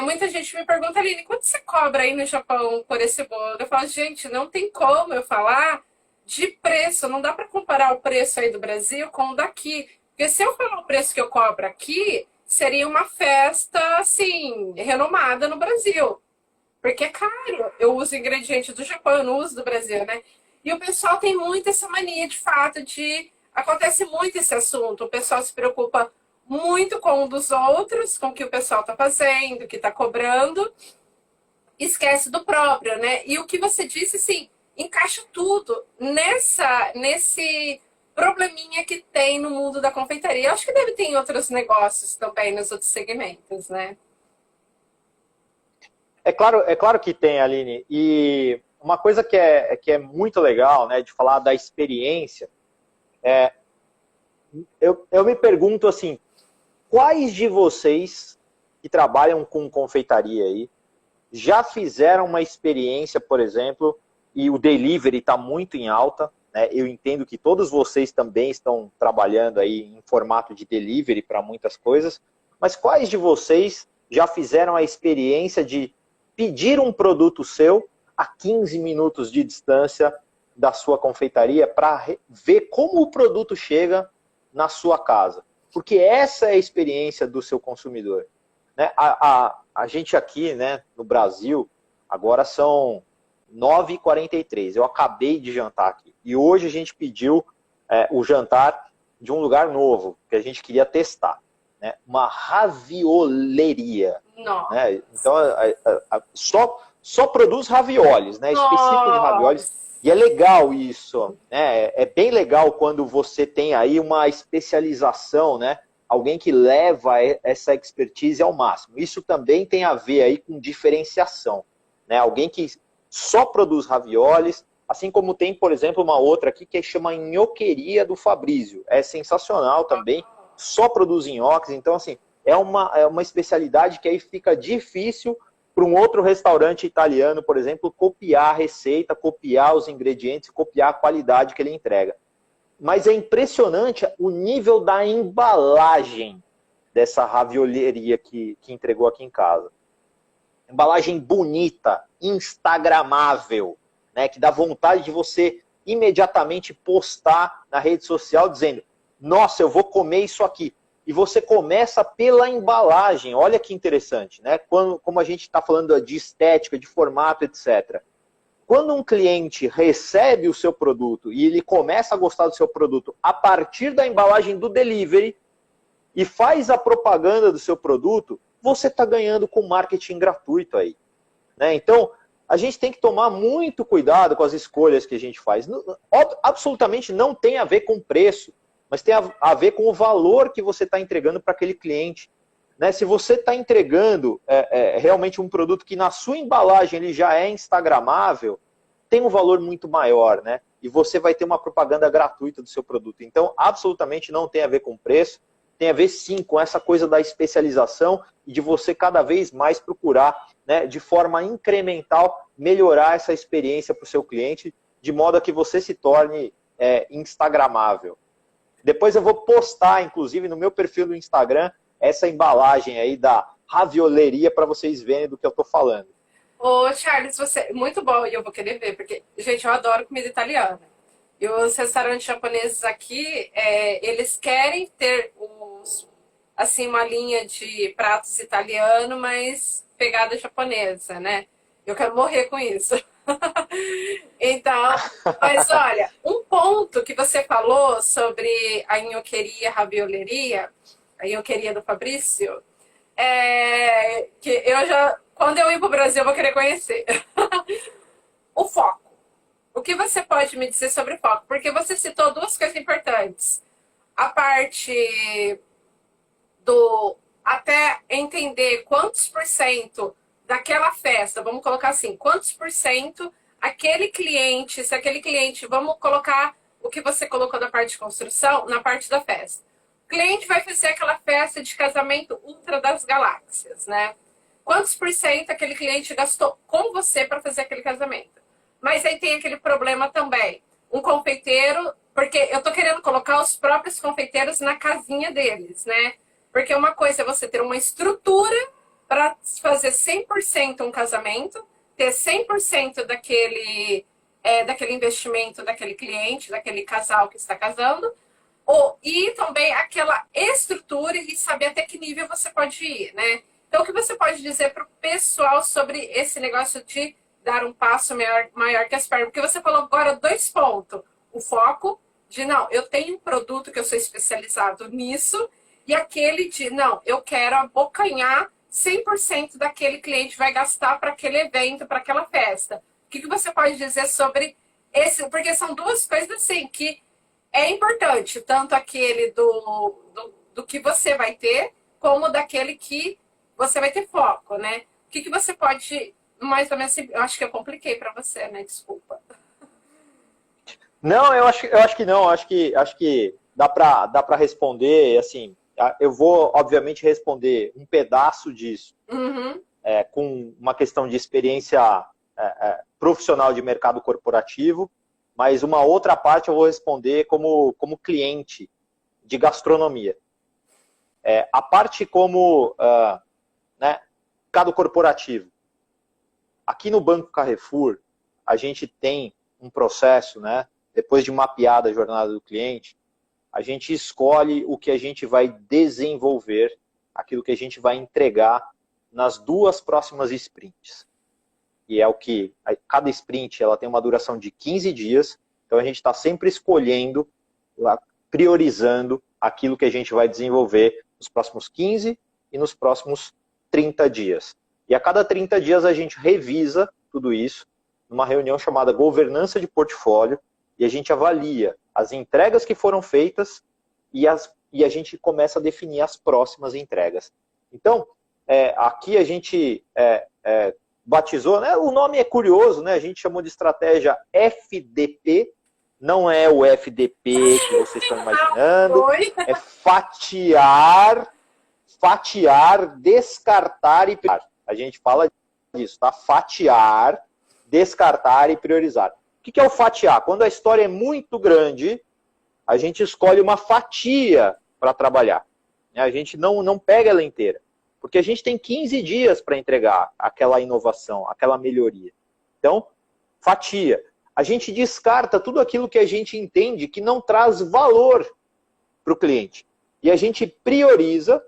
muita gente me pergunta, Aline, quanto você cobra aí no Japão por esse bolo? Eu falo, gente, não tem como eu falar de preço, não dá para comparar o preço aí do Brasil com o daqui. Porque se eu falar o preço que eu cobro aqui, seria uma festa, assim, renomada no Brasil. Porque é caro. Eu uso ingredientes do Japão, eu não uso do Brasil, né? E o pessoal tem muito essa mania, de fato, acontece muito esse assunto. O pessoal se preocupa muito com um dos outros, com o que o pessoal está fazendo, o que está cobrando, esquece do próprio, né? E o que você disse, assim, encaixa tudo nesse probleminha que tem no mundo da confeitaria. Eu acho que deve ter em outros negócios também, nos outros segmentos, né? É claro que tem, Aline. E uma coisa que é muito legal, né, de falar da experiência, eu me pergunto assim, quais de vocês que trabalham com confeitaria aí já fizeram uma experiência, por exemplo, e o delivery está muito em alta, né? Eu entendo que todos vocês também estão trabalhando aí em formato de delivery para muitas coisas, mas quais de vocês já fizeram a experiência de pedir um produto seu a 15 minutos de distância da sua confeitaria para ver como o produto chega na sua casa? Porque essa é a experiência do seu consumidor. Né? A gente aqui, né, no Brasil, agora são 9h43. Eu acabei de jantar aqui. E hoje a gente pediu o jantar de um lugar novo, que a gente queria testar. Né? Uma ravioleria. Nossa. Né? Então, só produz ravioles, né? Específico de ravioles. E é legal isso. Né? É bem legal quando você tem aí uma especialização, né? Alguém que leva essa expertise ao máximo. Isso também tem a ver aí com diferenciação. Né? Alguém que só produz ravioles, assim como tem, por exemplo, uma outra aqui que chama Nhoqueria do Fabrício. É sensacional também, só produz nhoques. Então, assim, é uma especialidade que aí fica difícil para um outro restaurante italiano, por exemplo, copiar a receita, copiar os ingredientes, copiar a qualidade que ele entrega. Mas é impressionante o nível da embalagem dessa ravioleria que entregou aqui em casa. Embalagem bonita, instagramável, né, que dá vontade de você imediatamente postar na rede social dizendo: nossa, eu vou comer isso aqui. E você começa pela embalagem. Olha que interessante, né? Como a gente está falando de estética, de formato, etc. Quando um cliente recebe o seu produto e ele começa a gostar do seu produto a partir da embalagem do delivery e faz a propaganda do seu produto, você está ganhando com marketing gratuito aí. Né? Então, a gente tem que tomar muito cuidado com as escolhas que a gente faz. Absolutamente não tem a ver com preço, mas tem a ver com o valor que você está entregando para aquele cliente. Né? Se você está entregando realmente um produto que na sua embalagem ele já é instagramável, tem um valor muito maior, né? E você vai ter uma propaganda gratuita do seu produto. Então, absolutamente não tem a ver com preço, tem a ver sim com essa coisa da especialização e de você cada vez mais procurar, né, de forma incremental, melhorar essa experiência para o seu cliente, de modo a que você se torne instagramável. Depois eu vou postar, inclusive, no meu perfil do Instagram, essa embalagem aí da ravioleria para vocês verem do que eu estou falando. Ô, Charles, você muito bom e eu vou querer ver, porque, gente, eu adoro comida italiana. E os restaurantes japoneses aqui, eles querem ter assim, uma linha de pratos italiano, mas pegada japonesa, né? Eu quero morrer com isso. Então, mas olha, um ponto que você falou sobre a nhoqueria, ravioleria, a nhoqueria do Fabrício, que quando eu ir para o Brasil, eu vou querer conhecer. O foco. O que você pode me dizer sobre foco? Porque você citou duas coisas importantes. A parte do até entender quantos por cento daquela festa, vamos colocar assim, quantos por cento aquele cliente, se aquele cliente, vamos colocar o que você colocou da parte de construção, na parte da festa. O cliente vai fazer aquela festa de casamento ultra das galáxias, né? Quantos por cento aquele cliente gastou com você para fazer aquele casamento? Mas aí tem aquele problema também. Um confeiteiro, porque eu tô querendo colocar os próprios confeiteiros na casinha deles, né? Porque uma coisa é você ter uma estrutura para fazer 100% um casamento, ter 100% daquele investimento daquele cliente, daquele casal que está casando, e também aquela estrutura e saber até que nível você pode ir, né? Então, o que você pode dizer para o pessoal sobre esse negócio de dar um passo maior que as pernas? Porque você falou agora 2 pontos. O foco de, não, eu tenho um produto que eu sou especializado nisso, e aquele de, não, eu quero abocanhar 100% daquele cliente vai gastar para aquele evento, para aquela festa. O que você pode dizer sobre esse? Porque são duas coisas assim que é importante, tanto aquele do que você vai ter, como daquele que você vai ter foco, né? O que você pode, mais ou menos, eu acho que eu compliquei para você, né? Desculpa. Não, eu acho que não, acho que dá para responder, assim, eu vou, obviamente, responder um pedaço disso, Uhum. com uma questão de experiência profissional de mercado corporativo, mas uma outra parte eu vou responder como cliente de gastronomia. A parte como né, mercado corporativo. Aqui no Banco Carrefour, a gente tem um processo, né, depois de mapeada a jornada do cliente, a gente escolhe o que a gente vai desenvolver, aquilo que a gente vai entregar nas 2 próximas sprints. E é o que, cada sprint ela tem uma duração de 15 dias, então a gente está sempre escolhendo, priorizando aquilo que a gente vai desenvolver nos próximos 15 e nos próximos 30 dias. E a cada 30 dias a gente revisa tudo isso numa reunião chamada governança de portfólio, e a gente avalia as entregas que foram feitas e a gente começa a definir as próximas entregas. Então, aqui a gente batizou, né? O nome é curioso, né? A gente chamou de estratégia FDP, não é o FDP que vocês estão imaginando, é fatiar, descartar e priorizar. A gente fala disso, tá? Fatiar, descartar e priorizar. O que é o fatiar? Quando a história é muito grande, a gente escolhe uma fatia para trabalhar. A gente não pega ela inteira. Porque a gente tem 15 dias para entregar aquela inovação, aquela melhoria. Então, fatia. A gente descarta tudo aquilo que a gente entende que não traz valor para o cliente. E a gente prioriza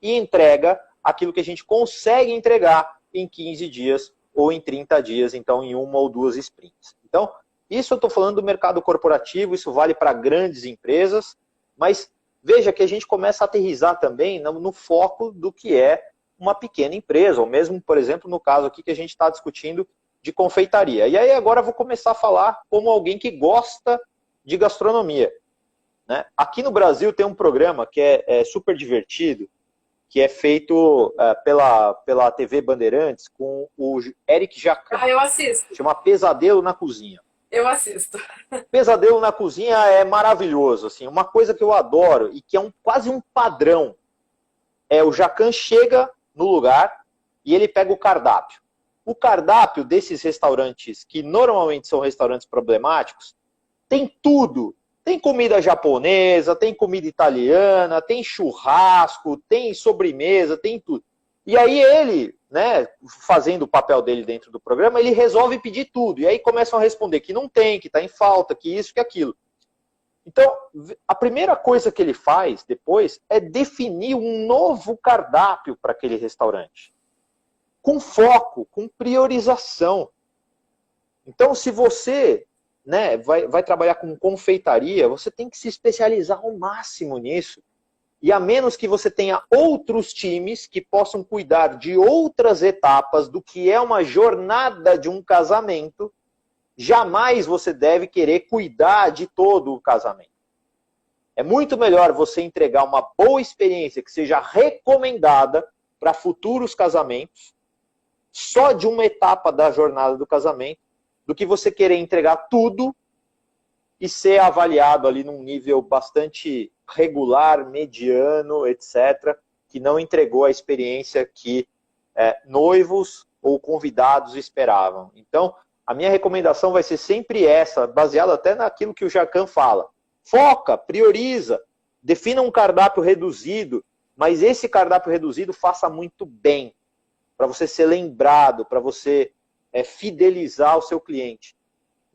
e entrega aquilo que a gente consegue entregar em 15 dias ou em 30 dias, então em 1 ou 2 sprints. Então, isso eu estou falando do mercado corporativo, isso vale para grandes empresas, mas veja que a gente começa a aterrissar também no foco do que é uma pequena empresa, ou mesmo, por exemplo, no caso aqui que a gente está discutindo de confeitaria. E aí agora eu vou começar a falar como alguém que gosta de gastronomia. Né? Aqui no Brasil tem um programa que é super divertido, que é feito pela TV Bandeirantes com o Eric Jacquin. Eu assisto. Chama Pesadelo na Cozinha. Eu assisto. Pesadelo na Cozinha é maravilhoso. Assim, uma coisa que eu adoro e que é quase um padrão. O Jacquin chega no lugar e ele pega o cardápio. O cardápio desses restaurantes, que normalmente são restaurantes problemáticos, tem tudo. Tem comida japonesa, tem comida italiana, tem churrasco, tem sobremesa, tem tudo. E aí ele, né, fazendo o papel dele dentro do programa, ele resolve pedir tudo. E aí começam a responder que não tem, que está em falta, que isso, que aquilo. Então, a primeira coisa que ele faz depois é definir um novo cardápio para aquele restaurante. Com foco, com priorização. Então, se você vai trabalhar com confeitaria, você tem que se especializar ao máximo nisso. E a menos que você tenha outros times que possam cuidar de outras etapas do que é uma jornada de um casamento, jamais você deve querer cuidar de todo o casamento. É muito melhor você entregar uma boa experiência que seja recomendada para futuros casamentos, só de uma etapa da jornada do casamento, do que você querer entregar tudo e ser avaliado ali num nível bastante regular, mediano, etc., que não entregou a experiência que noivos ou convidados esperavam. Então, a minha recomendação vai ser sempre essa, baseada até naquilo que o Jacquin fala. Foca, prioriza, defina um cardápio reduzido, mas esse cardápio reduzido faça muito bem, para você ser lembrado, para você fidelizar o seu cliente.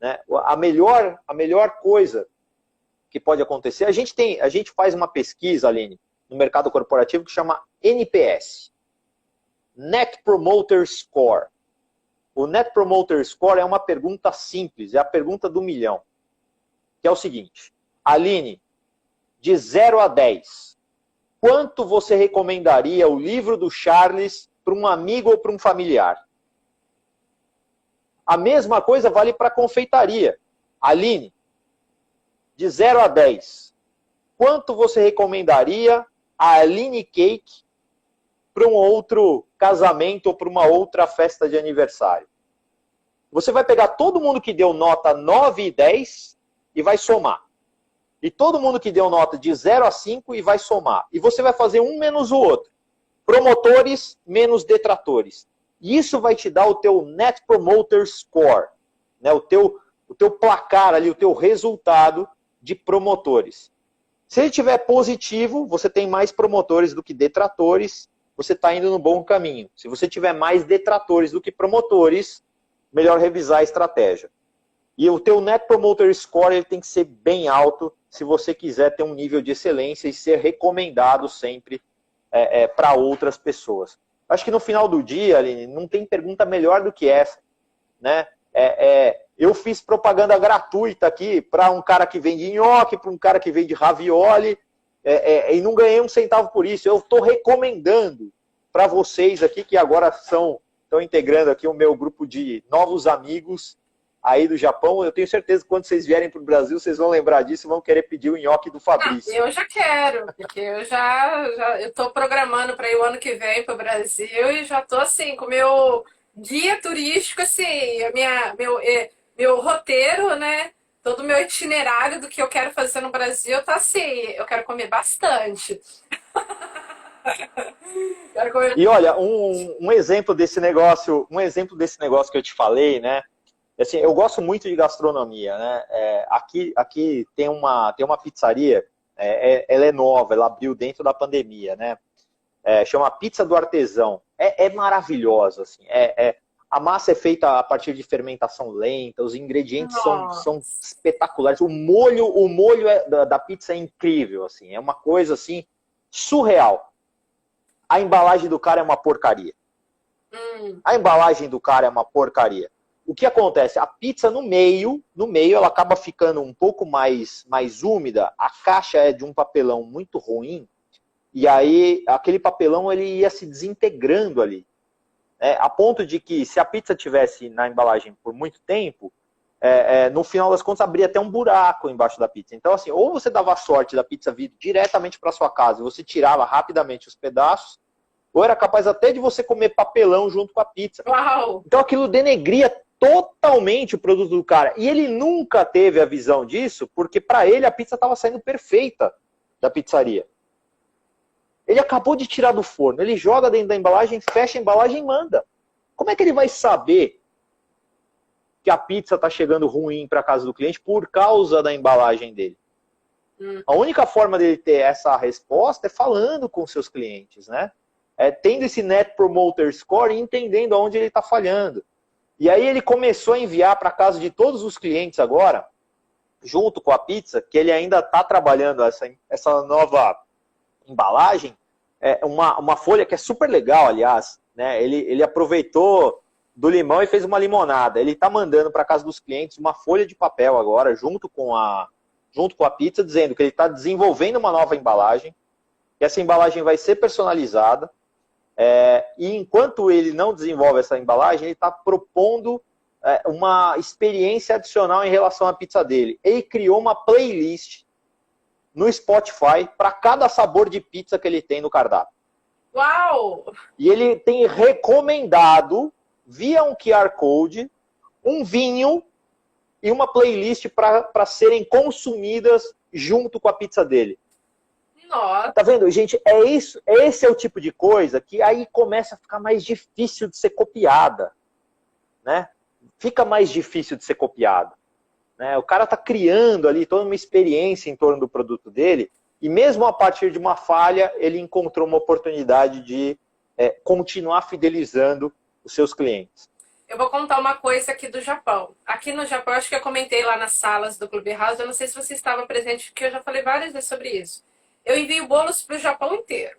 Né? A melhor coisa que pode acontecer, a gente faz uma pesquisa, Aline, no mercado corporativo que chama NPS, Net Promoter Score. O Net Promoter Score é uma pergunta simples, é a pergunta do milhão, que é o seguinte: Aline, de 0 a 10, quanto você recomendaria o livro do Charles para um amigo ou para um familiar? A mesma coisa vale para a confeitaria. Aline, de 0 a 10, quanto você recomendaria a Aline Cake para um outro casamento ou para uma outra festa de aniversário? Você vai pegar todo mundo que deu nota 9 e 10 e vai somar. E todo mundo que deu nota de 0 a 5 e vai somar. E você vai fazer um menos o outro. Promotores menos detratores. E isso vai te dar o teu Net Promoter Score, né? O teu placar ali, o teu resultado de promotores. Se ele tiver positivo, você tem mais promotores do que detratores, você está indo no bom caminho. Se você tiver mais detratores do que promotores, melhor revisar a estratégia. E o teu Net Promoter Score ele tem que ser bem alto se você quiser ter um nível de excelência e ser recomendado sempre para outras pessoas. Acho que no final do dia, Aline, não tem pergunta melhor do que essa, né? Eu fiz propaganda gratuita aqui para um cara que vende nhoque, para um cara que vende ravioli, e não ganhei um centavo por isso. Eu estou recomendando para vocês aqui, que agora estão integrando aqui o meu grupo de novos amigos aí do Japão. Eu tenho certeza que quando vocês vierem para o Brasil, vocês vão lembrar disso e vão querer pedir o nhoque do Fabrício. Eu já quero, porque eu estou programando para ir o ano que vem para o Brasil e já estou assim, com o meu guia turístico, assim, meu roteiro, né? Todo o meu itinerário do que eu quero fazer no Brasil tá assim, eu quero comer bastante. Quero comer... E olha, um exemplo desse negócio que eu te falei, né? Assim, eu gosto muito de gastronomia, né? Aqui tem uma pizzaria, ela é nova, ela abriu dentro da pandemia, né? Chama Pizza do Artesão. É maravilhosa, assim. A massa é feita a partir de fermentação lenta, os ingredientes são espetaculares. O molho da pizza é incrível, assim. É uma coisa assim surreal. A embalagem do cara é uma porcaria. A embalagem do cara é uma porcaria. O que acontece? A pizza no meio ela acaba ficando um pouco mais úmida. A caixa é de um papelão muito ruim. E aí, aquele papelão ele ia se desintegrando ali. A ponto de que, se a pizza tivesse na embalagem por muito tempo, no final das contas, abria até um buraco embaixo da pizza. Então, assim, ou você dava sorte da pizza vir diretamente para sua casa e você tirava rapidamente os pedaços, ou era capaz até de você comer papelão junto com a pizza. Uau! Então, aquilo denegria totalmente o produto do cara. E ele nunca teve a visão disso, porque para ele a pizza estava saindo perfeita da pizzaria. Ele acabou de tirar do forno, ele joga dentro da embalagem, fecha a embalagem e manda. Como é que ele vai saber que a pizza está chegando ruim para casa do cliente por causa da embalagem dele? A única forma dele ter essa resposta é falando com seus clientes, né? Tendo esse Net Promoter Score e entendendo aonde ele está falhando. E aí ele começou a enviar para casa de todos os clientes agora, junto com a pizza, que ele ainda está trabalhando essa nova embalagem, uma folha que é super legal, aliás, né? Ele aproveitou do limão e fez uma limonada. Ele está mandando para casa dos clientes uma folha de papel agora, junto com a pizza, dizendo que ele está desenvolvendo uma nova embalagem, que essa embalagem vai ser personalizada, e enquanto ele não desenvolve essa embalagem, ele está propondo uma experiência adicional em relação à pizza dele. Ele criou uma playlist no Spotify para cada sabor de pizza que ele tem no cardápio. Uau! E ele tem recomendado, via um QR Code, um vinho e uma playlist para serem consumidas junto com a pizza dele. Nossa. Tá vendo, gente? Esse é o tipo de coisa que aí começa a ficar mais difícil de ser copiada, né? Fica mais difícil de ser copiada, né? O cara tá criando ali toda uma experiência em torno do produto dele e mesmo a partir de uma falha, ele encontrou uma oportunidade de continuar fidelizando os seus clientes. Eu vou contar uma coisa aqui do Japão. Aqui no Japão, acho que eu comentei lá nas salas do Clubhouse, eu não sei se você estava presente, porque eu já falei várias vezes sobre isso. Eu envio bolos para o Japão inteiro.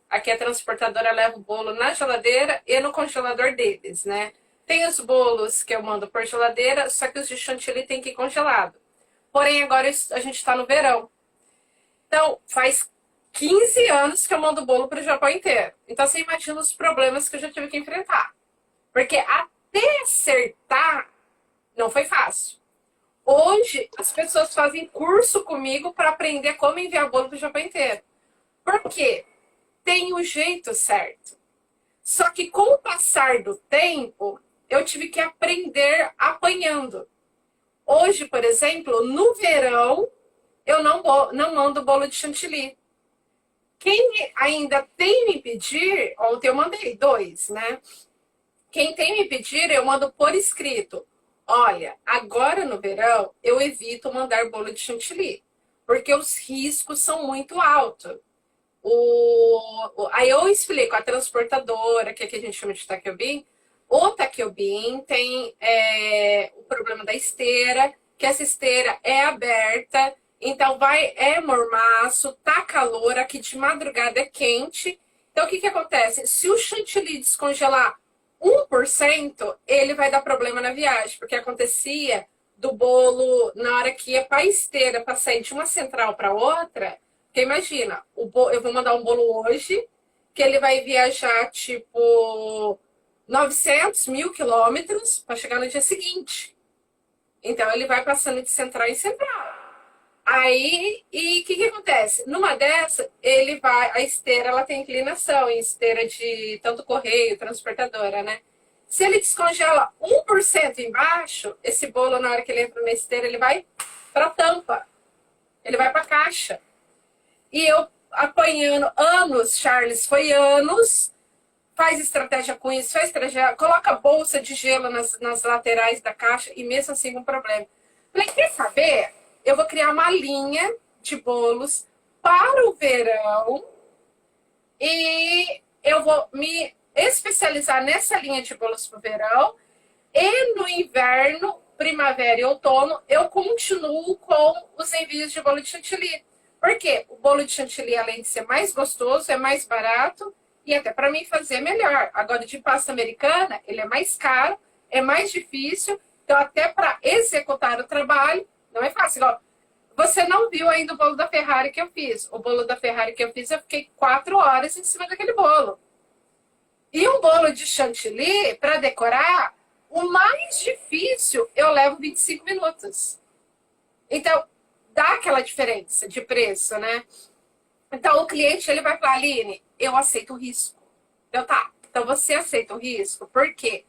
Aqui a transportadora leva o bolo na geladeira e no congelador deles, né? Tem os bolos que eu mando por geladeira, só que os de chantilly tem que ir congelado. Porém, agora a gente está no verão. Então, faz 15 anos que eu mando bolo para o Japão inteiro. Então você imagina os problemas que eu já tive que enfrentar. Porque até acertar não foi fácil. Hoje as pessoas fazem curso comigo para aprender como enviar bolo para o Japão inteiro. Por quê? Tem o jeito certo. Só que com o passar do tempo, eu tive que aprender apanhando. Hoje, por exemplo, no verão, eu não mando bolo de chantilly. Quem ainda tem me pedir, ontem eu mandei 2, né? Quem tem me pedir, eu mando por escrito. Olha, agora no verão, eu evito mandar bolo de chantilly, porque os riscos são muito altos. Aí eu explico a transportadora, que aqui a gente chama de Takyobin. O Takyobin tem o problema da esteira, que essa esteira é aberta, então é mormaço, tá calor, aqui de madrugada é quente. Então o que acontece? Se o chantilly descongelar 1%, ele vai dar problema na viagem, porque acontecia do bolo, na hora que ia para a esteira, para sair de uma central para outra. Porque imagina, eu vou mandar um bolo hoje, que ele vai viajar tipo 900 mil quilômetros para chegar no dia seguinte. Então ele vai passando de central em central. Aí, e o que acontece? Numa dessa, a esteira ela tem inclinação, em esteira de tanto correio, transportadora, né? Se ele descongela 1% embaixo, esse bolo, na hora que ele entra na esteira, ele vai para a tampa, ele vai para a caixa. E eu apanhando anos, Charles, foi anos, faz estratégia com isso, faz estratégia, coloca bolsa de gelo nas laterais da caixa e mesmo assim com problema. Falei, quer saber? Eu vou criar uma linha de bolos para o verão e eu vou me especializar nessa linha de bolos para o verão e no inverno, primavera e outono, eu continuo com os envios de bolo de chantilly. Por quê? O bolo de chantilly, além de ser mais gostoso, é mais barato e até para mim fazer é melhor. Agora, de pasta americana, ele é mais caro, é mais difícil, então até para executar o trabalho, não é fácil. Igual, você não viu ainda o bolo da Ferrari que eu fiz. O bolo da Ferrari que eu fiz, eu fiquei 4 horas em cima daquele bolo. E um bolo de chantilly, para decorar, o mais difícil, eu levo 25 minutos. Então, dá aquela diferença de preço, né? Então, o cliente, ele vai falar, Aline, eu aceito o risco. Então você aceita o risco? Por quê?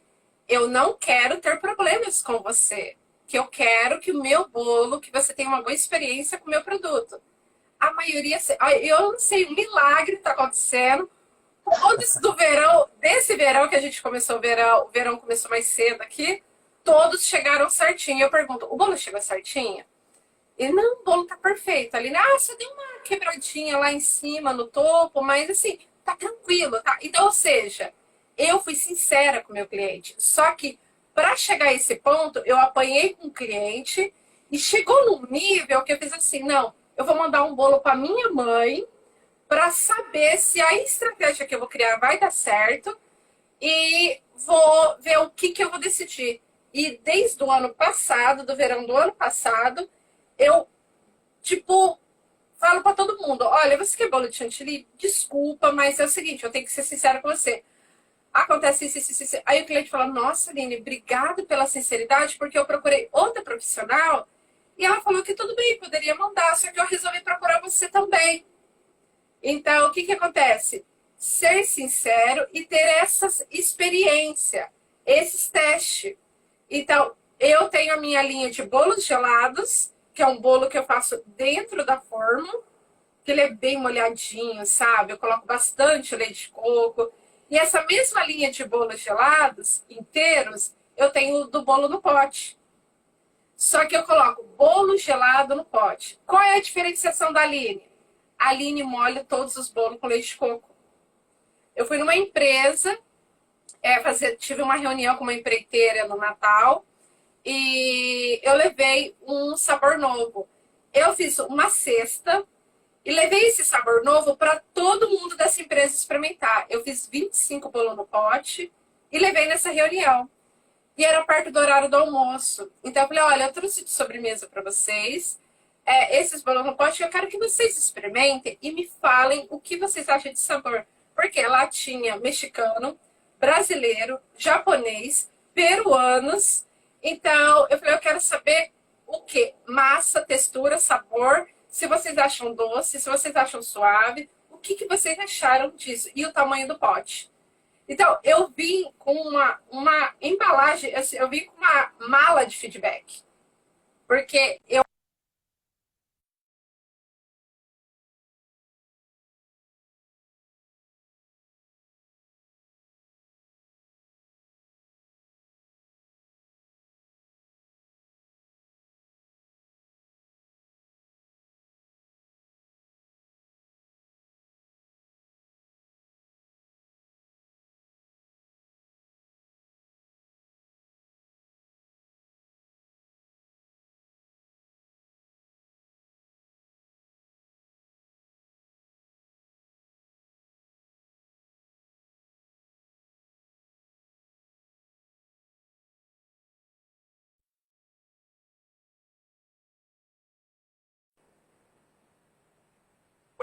Eu não quero ter problemas com você. Que eu quero que o meu bolo, que você tenha uma boa experiência com o meu produto. A maioria, eu não sei, um milagre está acontecendo. Todos do verão, desse verão que a gente começou o verão começou mais cedo aqui, todos chegaram certinho. Eu pergunto, o bolo chegou certinho? E não, o bolo tá perfeito. Ali, você deu uma quebradinha lá em cima, no topo, mas assim, tá tranquilo, tá? Então, ou seja, eu fui sincera com o meu cliente. Só que, para chegar a esse ponto, eu apanhei com o cliente e chegou num nível que eu fiz assim, não, eu vou mandar um bolo para minha mãe para saber se a estratégia que eu vou criar vai dar certo e vou ver o que eu vou decidir. E desde o ano passado, do verão do ano passado, eu, falo para todo mundo, olha, você quer bolo de chantilly? Desculpa, mas é o seguinte, eu tenho que ser sincera com você. Acontece isso. Aí o cliente fala, nossa, Aline, obrigado pela sinceridade, porque eu procurei outra profissional e ela falou que tudo bem, poderia mandar, só que eu resolvi procurar você também. Então, o que acontece? Ser sincero e ter essa experiência, esses testes. Então, eu tenho a minha linha de bolos gelados, que é um bolo que eu faço dentro da forma, que ele é bem molhadinho, sabe? Eu coloco bastante leite de coco. E essa mesma linha de bolos gelados, inteiros, eu tenho do bolo no pote. Só que eu coloco bolo gelado no pote. Qual é a diferenciação da Aline? A Aline molha todos os bolos com leite de coco. Eu fui numa empresa, tive uma reunião com uma empreiteira no Natal, e eu levei um sabor novo. Eu fiz uma cesta e levei esse sabor novo para todo mundo dessa empresa experimentar. Eu fiz 25 bolos no pote e levei nessa reunião. E era perto do horário do almoço. Então eu falei, olha, eu trouxe de sobremesa para vocês. esses bolos no pote, eu quero que vocês experimentem e me falem o que vocês acham de sabor. Porque lá tinha mexicano, brasileiro, japonês, peruanos. Então, eu falei, eu quero saber o que? Massa, textura, sabor, se vocês acham doce, se vocês acham suave, o que vocês acharam disso? E o tamanho do pote. Então, eu vim com uma embalagem, assim, eu vim com uma mala de feedback. Porque eu.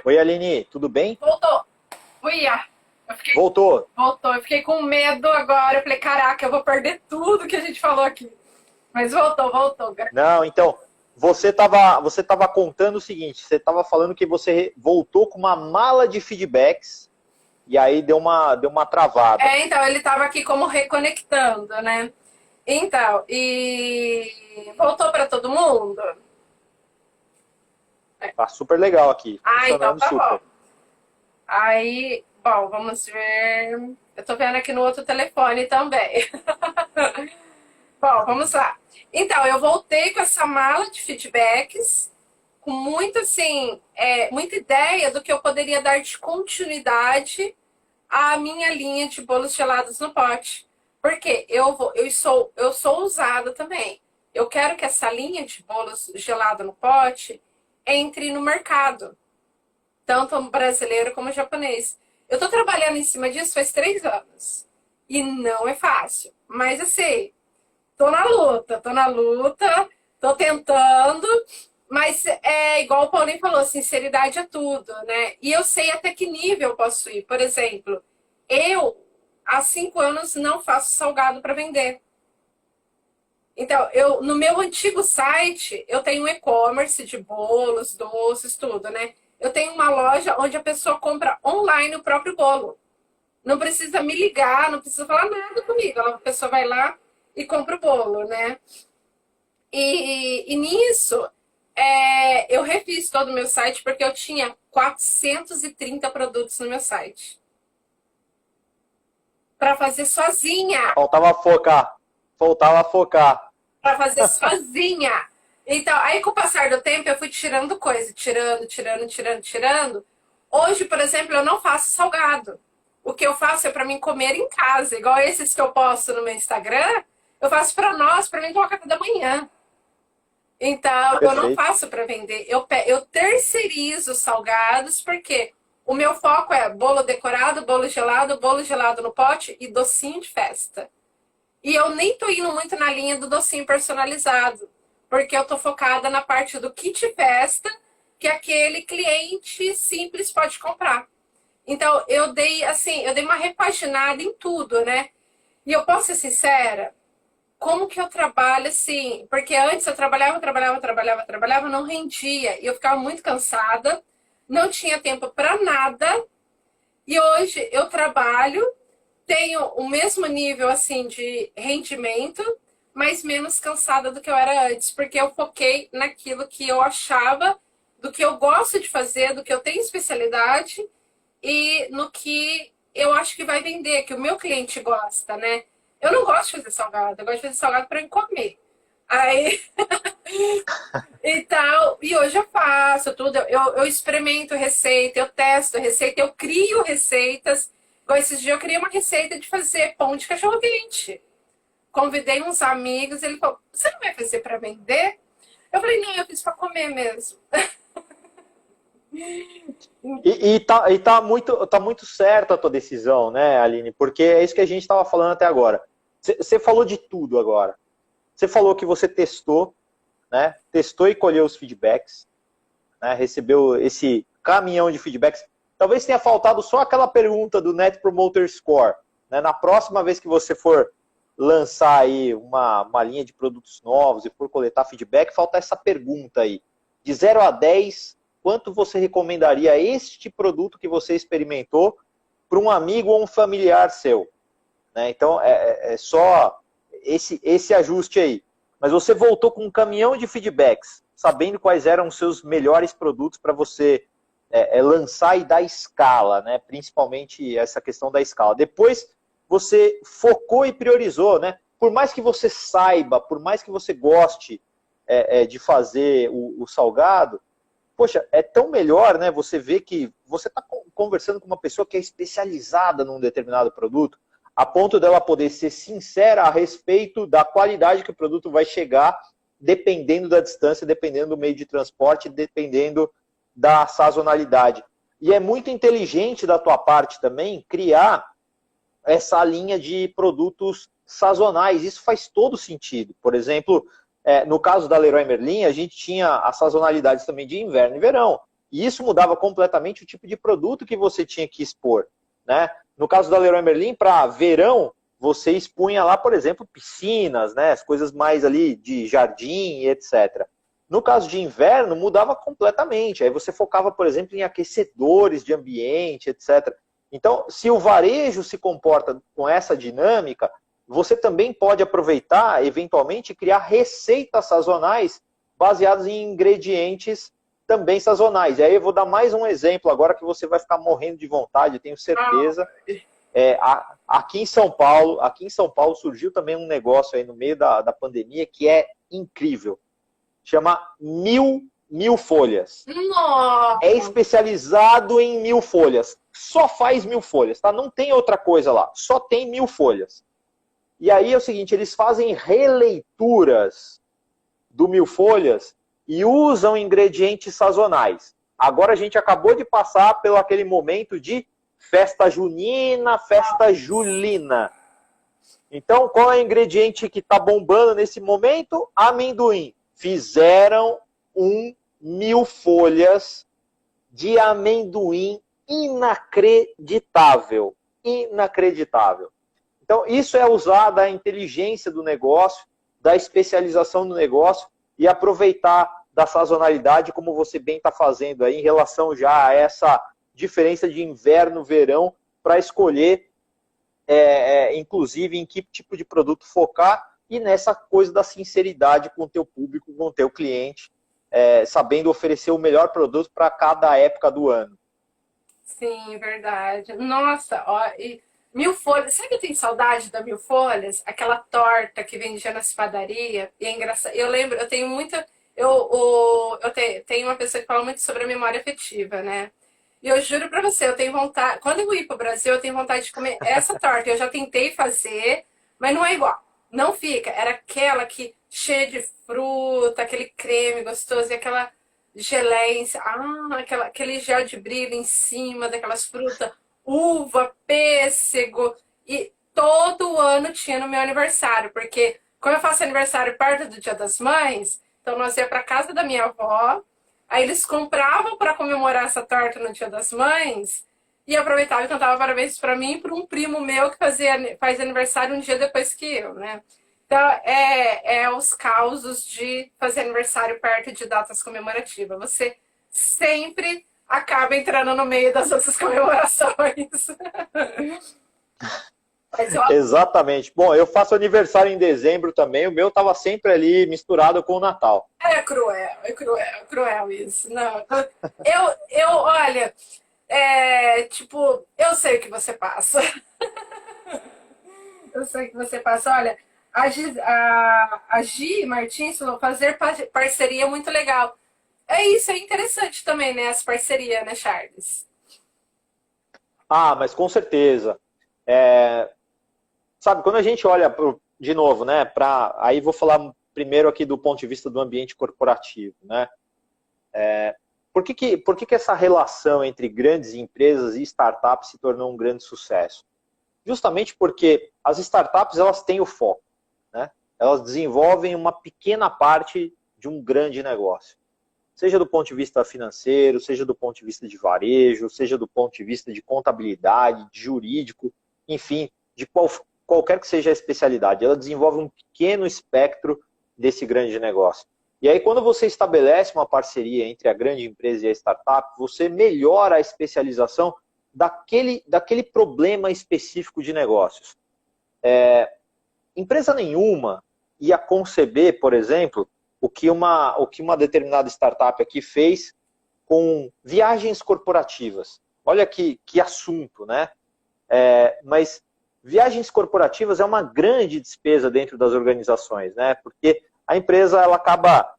Oi, Aline, tudo bem? Voltou. Uia. Voltou. Voltou. Eu fiquei com medo agora. Eu falei, caraca, eu vou perder tudo que a gente falou aqui. Mas voltou. Não, então, você tava contando o seguinte, você estava falando que você voltou com uma mala de feedbacks e aí deu uma travada. Então, ele tava aqui como reconectando, né? Então, e voltou para todo mundo? Tá super legal aqui, Então funcionando tá super. bom. Aí, bom, vamos ver. Eu tô vendo aqui no outro telefone também. Bom, vamos lá. Então, eu voltei com essa mala de feedbacks, com muito, assim, muita ideia do que eu poderia dar de continuidade à minha linha de bolos gelados no pote. Porque eu sou ousada também. Eu quero que essa linha de bolos gelado no pote entre no mercado, tanto brasileiro como japonês. Eu tô trabalhando em cima disso faz 3 anos. E não é fácil. Mas assim, tô na luta, tô tentando, mas é igual o Paulinho falou, sinceridade é tudo, né? E eu sei até que nível eu posso ir. Por exemplo, eu, há 5 anos, não faço salgado para vender. Então, no meu antigo site, eu tenho um e-commerce de bolos, doces, tudo, né? Eu tenho uma loja onde a pessoa compra online o próprio bolo. Não precisa me ligar, não precisa falar nada comigo. A pessoa vai lá e compra o bolo, né? E nisso, eu refiz todo o meu site porque eu tinha 430 produtos no meu site. Para fazer sozinha. Faltava focar. Para fazer sozinha. Então, aí com o passar do tempo, eu fui tirando coisa, tirando. Hoje, por exemplo, eu não faço salgado. O que eu faço é para mim comer em casa, igual esses que eu posto no meu Instagram, eu faço para nós, para mim tomar café da manhã. Então, eu não Perfeito. faço para vender. Eu terceirizo salgados, porque o meu foco é bolo decorado, bolo gelado no pote e docinho de festa. E eu nem tô indo muito na linha do docinho personalizado, porque eu tô focada na parte do kit festa, que aquele cliente simples pode comprar. Então, eu dei uma repaginada em tudo, né? E eu posso ser sincera, como que eu trabalho assim? Porque antes eu trabalhava, não rendia. E eu ficava muito cansada, não tinha tempo para nada. E hoje eu trabalho, tenho o mesmo nível assim de rendimento, mas menos cansada do que eu era antes, porque eu foquei naquilo que eu achava, do que eu gosto de fazer, do que eu tenho especialidade e no que eu acho que vai vender, que o meu cliente gosta, né? Eu não gosto de fazer salgado, eu gosto de fazer salgado para eu comer. Aí, então, e hoje eu faço tudo, eu experimento receita, eu testo receita, eu crio receitas. Igual esses dias eu criei uma receita de fazer pão de cachorro-quente. Convidei uns amigos, ele falou, você não vai fazer para vender? Eu falei, não, eu fiz para comer mesmo. Tá muito certa a tua decisão, né, Aline? Porque é isso que a gente estava falando até agora. Você falou de tudo agora. Você falou que você testou, né? Testou e colheu os feedbacks. né? Recebeu esse caminhão de feedbacks. Talvez tenha faltado só aquela pergunta do Net Promoter Score, né? Na próxima vez que você for lançar aí uma linha de produtos novos e for coletar feedback, falta essa pergunta aí. De 0 a 10, quanto você recomendaria este produto que você experimentou para um amigo ou um familiar seu? Né? Então, é só esse ajuste aí. Mas você voltou com um caminhão de feedbacks, sabendo quais eram os seus melhores produtos para você lançar e dar escala, né? Principalmente essa questão da escala. Depois, você focou e priorizou, né? Por mais que você saiba, por mais que você goste de fazer o salgado, poxa, é tão melhor, né? Você vê que você está conversando com uma pessoa que é especializada num determinado produto, a ponto dela poder ser sincera a respeito da qualidade que o produto vai chegar, dependendo da distância, dependendo do meio de transporte, dependendo da sazonalidade. E é muito inteligente da tua parte também criar essa linha de produtos sazonais. Isso faz todo sentido. Por exemplo, no caso da Leroy Merlin, a gente tinha as sazonalidades também de inverno e verão. E isso mudava completamente o tipo de produto que você tinha que expor, né? No caso da Leroy Merlin, para verão, você expunha lá, por exemplo, piscinas, né? As coisas mais ali de jardim e etc. No caso de inverno, mudava completamente. Aí você focava, por exemplo, em aquecedores de ambiente, etc. Então, se o varejo se comporta com essa dinâmica, você também pode aproveitar, eventualmente, criar receitas sazonais baseadas em ingredientes também sazonais. E aí eu vou dar mais um exemplo agora que você vai ficar morrendo de vontade, eu tenho certeza. Aqui em São Paulo surgiu também um negócio aí no meio da pandemia que é incrível. Chama Mil Folhas. Nossa. É especializado em 1000 folhas. Só faz 1000 folhas, tá? Não tem outra coisa lá. Só tem 1000 folhas. E aí é o seguinte, eles fazem releituras do 1000 folhas e usam ingredientes sazonais. Agora a gente acabou de passar pelo aquele momento de festa junina, festa julina. Então, qual é o ingrediente que está bombando nesse momento? Amendoim. Fizeram 1000 folhas de amendoim inacreditável. Inacreditável. Então, isso é usar da inteligência do negócio, da especialização do negócio e aproveitar da sazonalidade, como você bem está fazendo aí, em relação já a essa diferença de inverno, verão, para escolher, inclusive, em que tipo de produto focar e nessa coisa da sinceridade com o teu público, com o teu cliente, sabendo oferecer o melhor produto para cada época do ano. Sim, verdade. Nossa, ó, e 1000 folhas. Sabe que eu tenho saudade da 1000 folhas? Aquela torta que vendia nas padarias. E é engraçado. Eu lembro, eu tenho muita. Tenho uma pessoa que fala muito sobre a memória afetiva, né? E eu juro pra você, eu tenho vontade. Quando eu ir pro Brasil, eu tenho vontade de comer essa torta. Eu já tentei fazer, mas não é igual. Não fica. Era aquela que cheia de fruta, aquele creme gostoso e aquela geleia, aquele gel de brilho em cima daquelas frutas, uva, pêssego. E todo ano tinha no meu aniversário, porque como eu faço aniversário perto do Dia das Mães, então nós ia pra casa da minha avó, aí eles compravam para comemorar essa torta no Dia das Mães e aproveitava e cantava parabéns para mim e para um primo meu que faz aniversário um dia depois que eu, né? Então, os causos de fazer aniversário perto de datas comemorativas. Você sempre acaba entrando no meio das outras comemorações. Exatamente. Bom, eu faço aniversário em dezembro também, o meu estava sempre ali misturado com o Natal. É cruel isso. Não, olha, eu sei o que você passa. Eu sei o que você passa. Olha, a Gi Martins falou fazer parceria é muito legal. É isso, é interessante também, né? As parcerias, né, Charles? Ah, mas com certeza. Sabe, quando a gente olha, de novo, né, aí vou falar primeiro aqui do ponto de vista do ambiente corporativo, né? Por que essa relação entre grandes empresas e startups se tornou um grande sucesso? Justamente porque as startups, elas têm o foco, né? Elas desenvolvem uma pequena parte de um grande negócio. seja do ponto de vista financeiro, seja do ponto de vista de varejo, seja do ponto de vista de contabilidade, de jurídico, enfim, de qualquer que seja a especialidade. Ela desenvolve um pequeno espectro desse grande negócio. E aí, quando você estabelece uma parceria entre a grande empresa e a startup, você melhora a especialização daquele problema específico de negócios. Empresa nenhuma ia conceber, por exemplo, o que uma determinada startup aqui fez com viagens corporativas. Olha que assunto, né? Mas viagens corporativas é uma grande despesa dentro das organizações, né? Porque a empresa ela acaba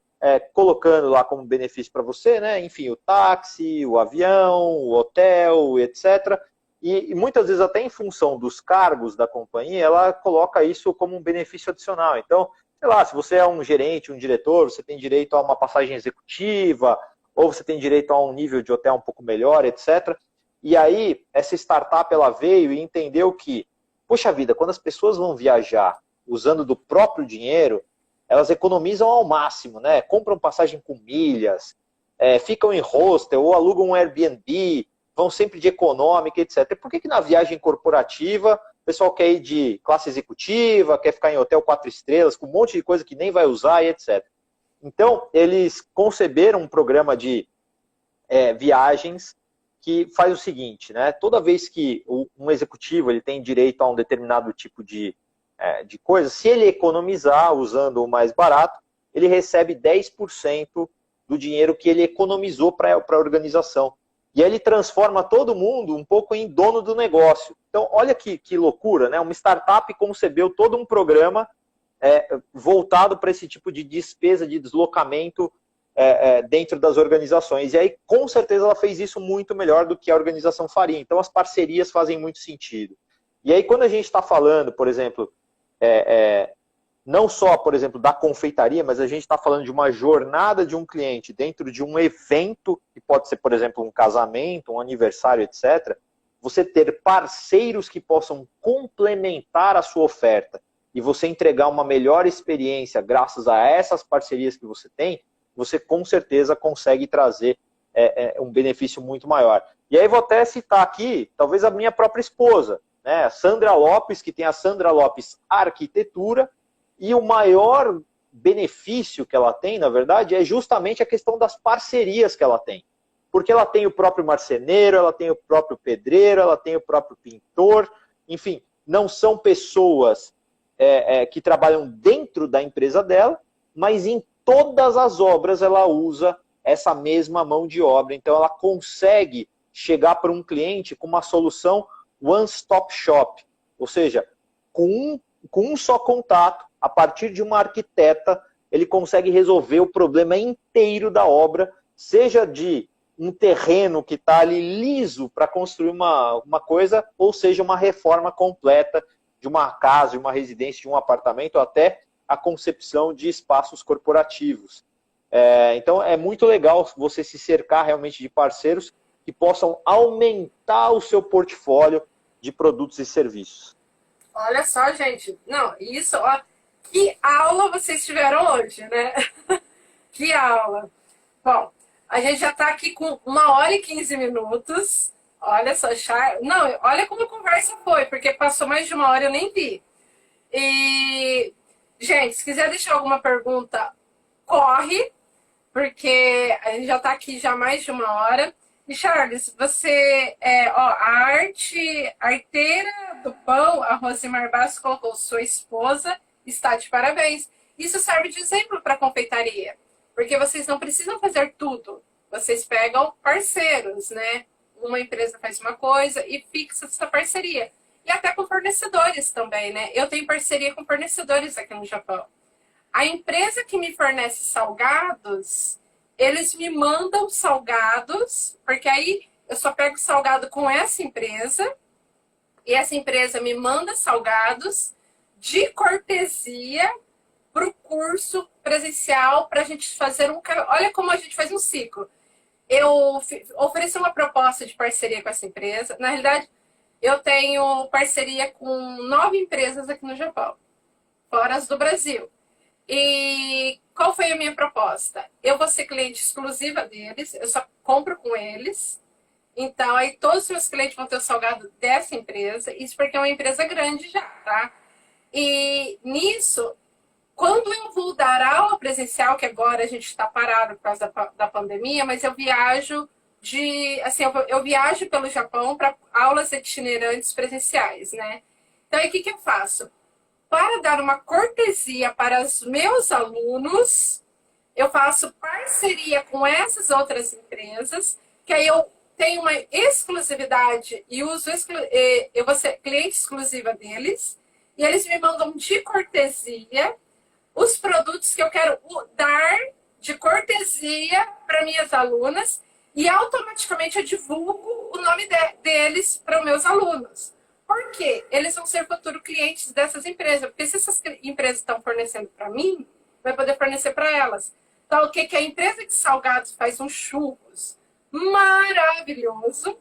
colocando lá como benefício para você, né? Enfim, o táxi, o avião, o hotel, etc. E muitas vezes até em função dos cargos da companhia, ela coloca isso como um benefício adicional. Então, sei lá, se você é um gerente, um diretor, você tem direito a uma passagem executiva, ou você tem direito a um nível de hotel um pouco melhor, etc. E aí, essa startup ela veio e entendeu que, poxa vida, quando as pessoas vão viajar usando do próprio dinheiro, elas economizam ao máximo, né? Compram passagem com milhas, ficam em hostel ou alugam um Airbnb, vão sempre de econômica, etc. Por que na viagem corporativa o pessoal quer ir de classe executiva, quer ficar em hotel 4 estrelas, com um monte de coisa que nem vai usar e etc. Então, eles conceberam um programa de viagens que faz o seguinte, né? Toda vez que um executivo ele tem direito a um determinado tipo de coisa, se ele economizar usando o mais barato, ele recebe 10% do dinheiro que ele economizou para a organização. E aí ele transforma todo mundo um pouco em dono do negócio. Então, olha que loucura, né? Uma startup concebeu todo um programa voltado para esse tipo de despesa de deslocamento dentro das organizações. E aí, com certeza, ela fez isso muito melhor do que a organização faria. Então, as parcerias fazem muito sentido. E aí, quando a gente está falando, por exemplo, não só, por exemplo, da confeitaria, mas a gente está falando de uma jornada de um cliente dentro de um evento, que pode ser, por exemplo, um casamento, um aniversário, etc., você ter parceiros que possam complementar a sua oferta e você entregar uma melhor experiência graças a essas parcerias que você tem, você com certeza consegue trazer um benefício muito maior. E aí vou até citar aqui, talvez a minha própria esposa, né? A Sandra Lopes, que tem a Sandra Lopes Arquitetura, e o maior benefício que ela tem, na verdade, é justamente a questão das parcerias que ela tem. Porque ela tem o próprio marceneiro, ela tem o próprio pedreiro, ela tem o próprio pintor, enfim, não são pessoas que trabalham dentro da empresa dela, mas em todas as obras ela usa essa mesma mão de obra. Então ela consegue chegar para um cliente com uma solução one-stop shop, ou seja, com um só contato, a partir de uma arquiteta, ele consegue resolver o problema inteiro da obra, seja de um terreno que está ali liso para construir uma coisa, ou seja, uma reforma completa de uma casa, de uma residência, de um apartamento, ou até a concepção de espaços corporativos. Então, é muito legal você se cercar realmente de parceiros que possam aumentar o seu portfólio de produtos e serviços. Olha só, gente. Não, isso, ó, que aula vocês tiveram hoje, né? Que aula. Bom, a gente já tá aqui com 1h15. Olha só, não, olha como a conversa foi, porque passou mais de 1 hora e eu nem vi. E, gente, se quiser deixar alguma pergunta, corre, porque a gente já tá aqui já mais de 1 hora. E Charles, você, a arteira do pão, a Rosimar Bastos colocou, sua esposa está de parabéns. Isso serve de exemplo para a confeitaria, porque vocês não precisam fazer tudo. Vocês pegam parceiros, né? Uma empresa faz uma coisa e fixa essa parceria. E até com fornecedores também, né? Eu tenho parceria com fornecedores aqui no Japão. A empresa que me fornece salgados, eles me mandam salgados, porque aí eu só pego salgado com essa empresa, e essa empresa me manda salgados de cortesia para o curso presencial, para a gente fazer Olha como a gente faz um ciclo. Eu ofereci uma proposta de parceria com essa empresa. Na realidade, eu tenho parceria com 9 empresas aqui no Japão, fora as do Brasil. E qual foi a minha proposta? Eu vou ser cliente exclusiva deles, eu só compro com eles. Então, aí todos os meus clientes vão ter o salgado dessa empresa. Isso porque é uma empresa grande já, tá? E nisso, quando eu vou dar aula presencial, que agora a gente está parado por causa da pandemia, mas eu viajo assim, eu viajo pelo Japão para aulas itinerantes presenciais, né? Então, aí o que eu faço? Para dar uma cortesia para os meus alunos, eu faço parceria com essas outras empresas, que aí eu tenho uma exclusividade e eu vou ser cliente exclusiva deles, e eles me mandam de cortesia os produtos que eu quero dar de cortesia para minhas alunas, e automaticamente eu divulgo o nome deles para os meus alunos. Por quê? Eles vão ser futuros clientes dessas empresas. Porque se essas empresas estão fornecendo para mim, vai poder fornecer para elas. Então, o que a empresa de salgados faz? Um churros maravilhoso.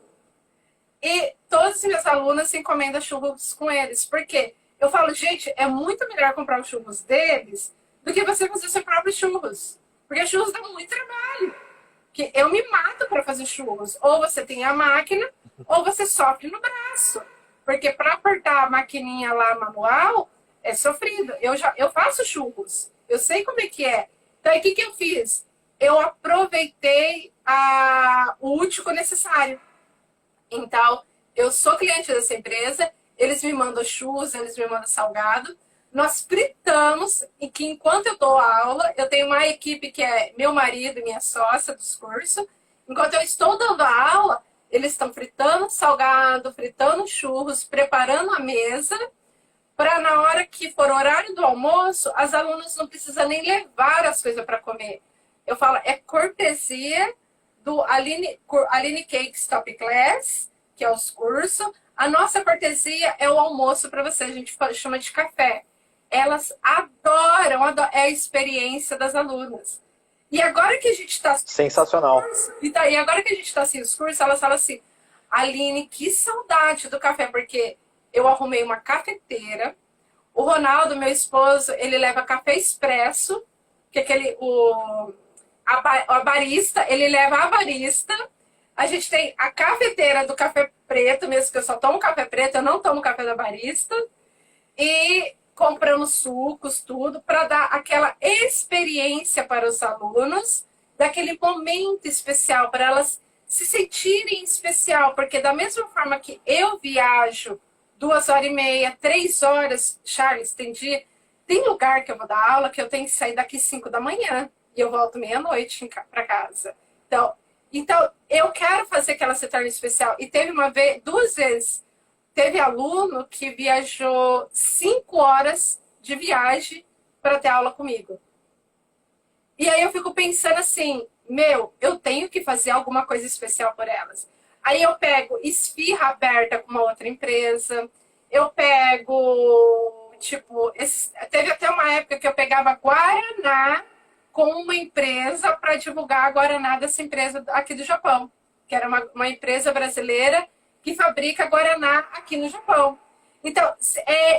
E todas as minhas alunas se encomendam churros com eles. Por quê? Eu falo, gente, é muito melhor comprar os churros deles do que você fazer seu próprio churros. Porque churros dá muito trabalho. Porque eu me mato para fazer churros. Ou você tem a máquina, ou você sofre no braço. Porque para apertar a maquininha lá manual, é sofrido. Eu faço churros. Eu sei como é que é. Então, o que eu fiz? Eu aproveitei o útil necessário. Então, eu sou cliente dessa empresa, eles me mandam churros, eles me mandam salgado. Nós fritamos, e que enquanto eu dou aula, eu tenho uma equipe que é meu marido e minha sócia dos cursos. Enquanto eu estou dando a aula, eles estão fritando salgado, fritando churros, preparando a mesa, para na hora que for o horário do almoço, as alunas não precisam nem levar as coisas para comer. Eu falo, é cortesia do Aline Cakes Top Class, que é os cursos. A nossa cortesia é o almoço para você, a gente chama de café. Elas adoram, é a experiência das alunas. E agora que a gente está... Sensacional. E agora que a gente está assim, os cursos, elas falam assim, Aline, que saudade do café, porque eu arrumei uma cafeteira. O Ronaldo, meu esposo, ele leva café expresso, que é a barista, ele leva a barista. A gente tem a cafeteira do café preto, mesmo que eu só tomo café preto, eu não tomo café da barista. E compramos sucos, tudo, para dar aquela experiência para os alunos, daquele momento especial, para elas se sentirem especial, porque da mesma forma que eu viajo 2h30, 3 horas, Charles, tem lugar que eu vou dar aula que eu tenho que sair daqui 5 da manhã e eu volto meia-noite para casa. Então, eu quero fazer que ela se torne especial. E teve 2 vezes, teve aluno que viajou 5 horas de viagem para ter aula comigo. E aí eu fico pensando assim, eu tenho que fazer alguma coisa especial por elas. Aí eu pego esfirra aberta com uma outra empresa, eu pego, teve até uma época que eu pegava Guaraná com uma empresa para divulgar a Guaraná dessa empresa aqui do Japão, que era uma empresa brasileira que fabrica Guaraná aqui no Japão. Então,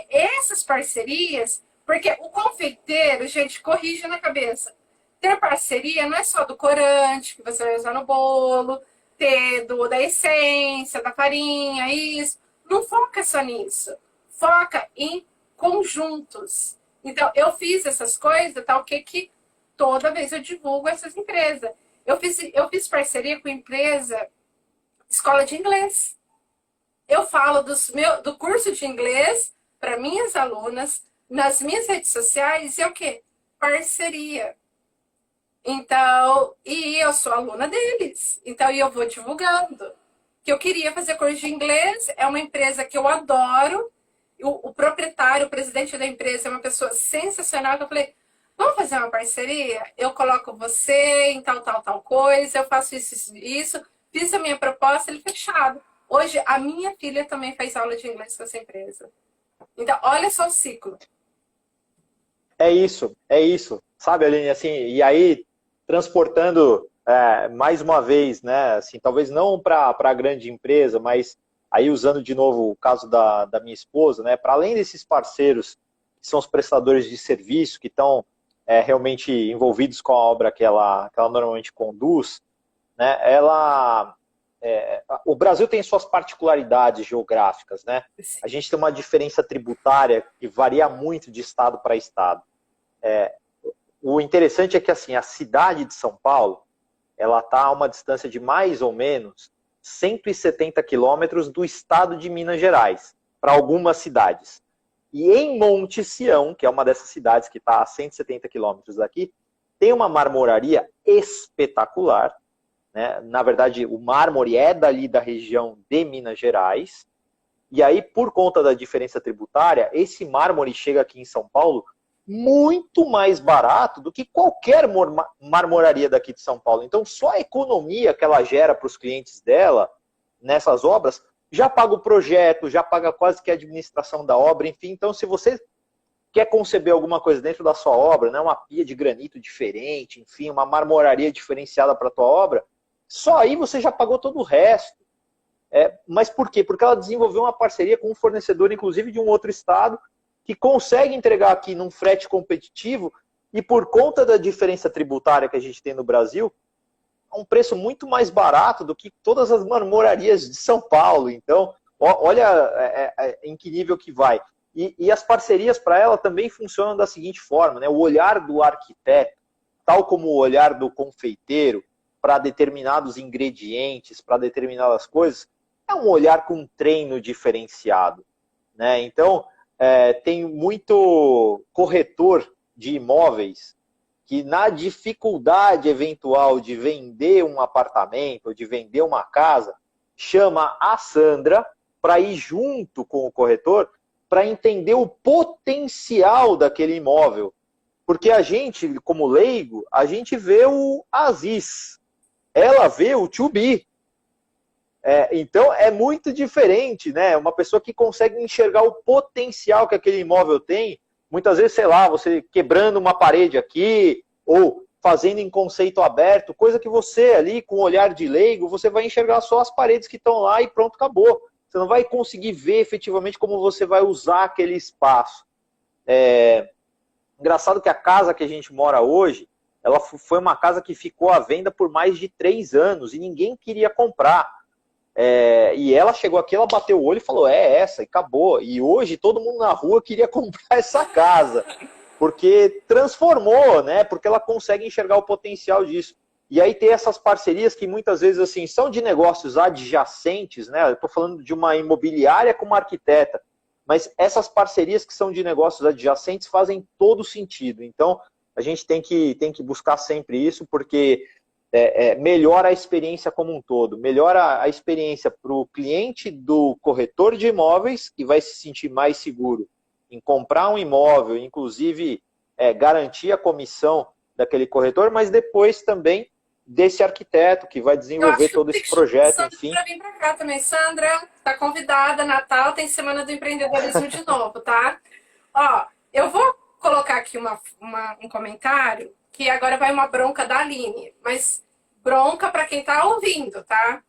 essas parcerias, porque o confeiteiro, gente, corrige na cabeça. Ter parceria não é só do corante, que você vai usar no bolo, ter da essência, da farinha, isso. Não foca só nisso. Foca em conjuntos. Então, eu fiz essas coisas, tal, que toda vez eu divulgo essas empresas. Eu fiz parceria com empresa, escola de inglês. Eu falo do curso de inglês para minhas alunas, nas minhas redes sociais, e é o quê? Parceria. Então, e eu sou aluna deles. Então, eu vou divulgando. Que eu queria fazer curso de inglês, é uma empresa que eu adoro. O proprietário, o presidente da empresa é uma pessoa sensacional. Eu falei, vamos fazer uma parceria? Eu coloco você em tal coisa, eu faço isso. Fiz a minha proposta, ele fechado. Hoje, a minha filha também faz aula de inglês com essa empresa. Então, olha só o ciclo. É isso. Sabe, Aline, assim, e aí, transportando mais uma vez, né, assim, talvez não para a grande empresa, mas aí usando de novo o caso da minha esposa, né, para além desses parceiros que são os prestadores de serviço, que estão realmente envolvidos com a obra que ela normalmente conduz, né, o Brasil tem suas particularidades geográficas, né? A gente tem uma diferença tributária que varia muito de estado para estado. O interessante é que assim, a cidade de São Paulo, ela está a uma distância de mais ou menos 170 quilômetros do estado de Minas Gerais, para algumas cidades. E em Monte Sião, que é uma dessas cidades que está a 170 quilômetros daqui, tem uma marmoraria espetacular, né? Na verdade, o mármore é dali da região de Minas Gerais, e aí, por conta da diferença tributária, esse mármore chega aqui em São Paulo muito mais barato do que qualquer marmoraria daqui de São Paulo. Então, só a economia que ela gera para os clientes dela, nessas obras, já paga o projeto, já paga quase que a administração da obra, enfim. Então, se você quer conceber alguma coisa dentro da sua obra, né, uma pia de granito diferente, enfim, uma marmoraria diferenciada para a tua obra, só aí você já pagou todo o resto. Mas por quê? Porque ela desenvolveu uma parceria com um fornecedor, inclusive de um outro estado, que consegue entregar aqui num frete competitivo e por conta da diferença tributária que a gente tem no Brasil, a um preço muito mais barato do que todas as marmorarias de São Paulo. Então, olha em que nível que vai. E as parcerias para ela também funcionam da seguinte forma, né? O olhar do arquiteto, tal como o olhar do confeiteiro, para determinados ingredientes, para determinadas coisas, é um olhar com treino diferenciado, né? Então, tem muito corretor de imóveis que na dificuldade eventual de vender um apartamento, ou de vender uma casa, chama a Sandra para ir junto com o corretor para entender o potencial daquele imóvel. Porque a gente, como leigo, a gente vê o Aziz, ela vê o to be. Então é muito diferente, né? Uma pessoa que consegue enxergar o potencial que aquele imóvel tem, muitas vezes, sei lá, você quebrando uma parede aqui, ou fazendo em conceito aberto, coisa que você ali, com o olhar de leigo, você vai enxergar só as paredes que estão lá e pronto, acabou. Você não vai conseguir ver efetivamente como você vai usar aquele espaço. Engraçado que a casa que a gente mora hoje, ela foi uma casa que ficou à venda por mais de 3 anos e ninguém queria comprar. E ela chegou aqui, ela bateu o olho e falou, essa, e acabou. E hoje todo mundo na rua queria comprar essa casa, porque transformou, né? Porque ela consegue enxergar o potencial disso. E aí tem essas parcerias que muitas vezes assim são de negócios adjacentes, né? Eu estou falando de uma imobiliária com uma arquiteta, mas essas parcerias que são de negócios adjacentes fazem todo sentido. Então, a gente tem que buscar sempre isso, porque melhora a experiência como um todo, melhora a experiência para o cliente do corretor de imóveis, que vai se sentir mais seguro em comprar um imóvel, inclusive garantir a comissão daquele corretor, mas depois também desse arquiteto que vai desenvolver todo esse projeto, enfim. Sandra, vem para cá também. Sandra, está convidada, Natal, tem Semana do Empreendedorismo de novo, tá? Ó, eu vou colocar aqui um comentário, que agora vai uma bronca da Aline, mas bronca para quem tá ouvindo, tá?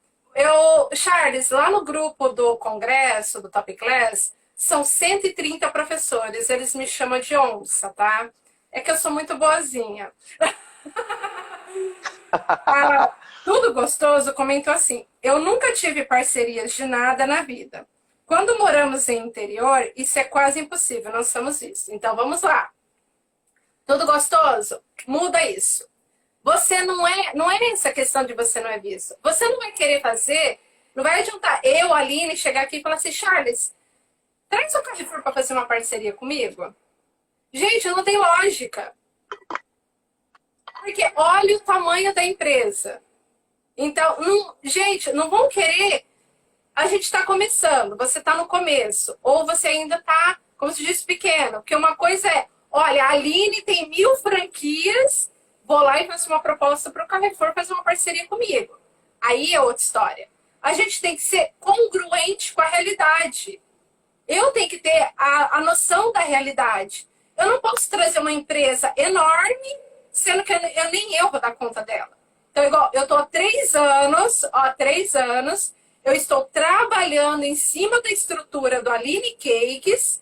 Charles, lá no grupo do congresso, do Top Class, são 130 professores, eles me chamam de onça, tá? É que eu sou muito boazinha. Tudo Gostoso comentou assim, eu nunca tive parcerias de nada na vida. Quando moramos em interior, isso é quase impossível, nós somos isso. Então vamos lá. Tudo Gostoso, muda isso. Você não é essa questão de você não é visto. Você não vai querer fazer, não vai adiantar eu, Aline, chegar aqui e falar assim, Charles, traz o Carrefour para fazer uma parceria comigo. Gente, não tem lógica. Porque olha o tamanho da empresa. Então, gente, não vão querer. A gente está começando, você está no começo. Ou você ainda está, como se diz, pequeno. Porque uma coisa é, olha, a Aline tem 1000 franquias, vou lá e faço uma proposta para o Carrefour fazer uma parceria comigo. Aí é outra história. A gente tem que ser congruente com a realidade. Eu tenho que ter a noção da realidade. Eu não posso trazer uma empresa enorme, sendo que nem eu vou dar conta dela. Então, igual, eu estou há 3 anos, eu estou trabalhando em cima da estrutura do Aline Cakes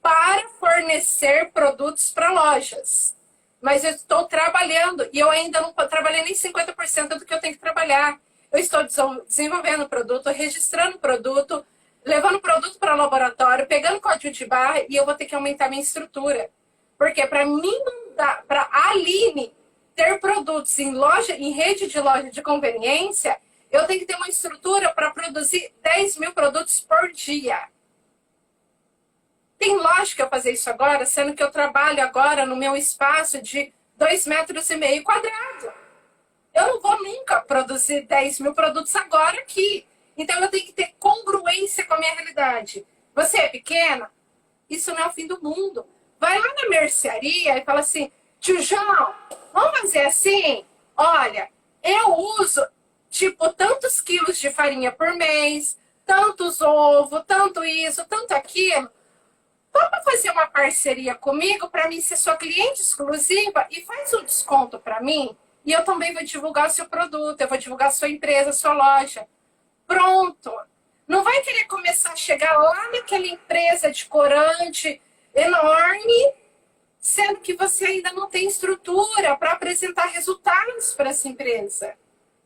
para fornecer produtos para lojas. mas eu estou trabalhando e eu ainda não trabalhei nem 50% do que eu tenho que trabalhar. Eu estou desenvolvendo o produto, registrando o produto, levando o produto para o laboratório, pegando código de barra e eu vou ter que aumentar minha estrutura. Porque para mim mandar, para a Aline ter produtos em loja, em rede de loja de conveniência, eu tenho que ter uma estrutura para produzir 10 mil produtos por dia. Tem lógica eu fazer isso agora, sendo que eu trabalho agora no meu espaço de 2,5 metros quadrados. Eu não vou nunca produzir 10 mil produtos agora aqui. Então eu tenho que ter congruência com a minha realidade. Você é pequena? Isso não é o fim do mundo. Vai lá na mercearia e fala assim, tio João, vamos fazer assim? Olha, eu uso tipo tantos quilos de farinha por mês, tantos ovos, tanto isso, tanto aquilo. Topa fazer uma parceria comigo para mim ser sua cliente exclusiva e faz um desconto para mim? E eu também vou divulgar o seu produto, eu vou divulgar a sua empresa, a sua loja. Pronto. Não vai querer começar a chegar lá naquela empresa de corante enorme, sendo que você ainda não tem estrutura para apresentar resultados para essa empresa.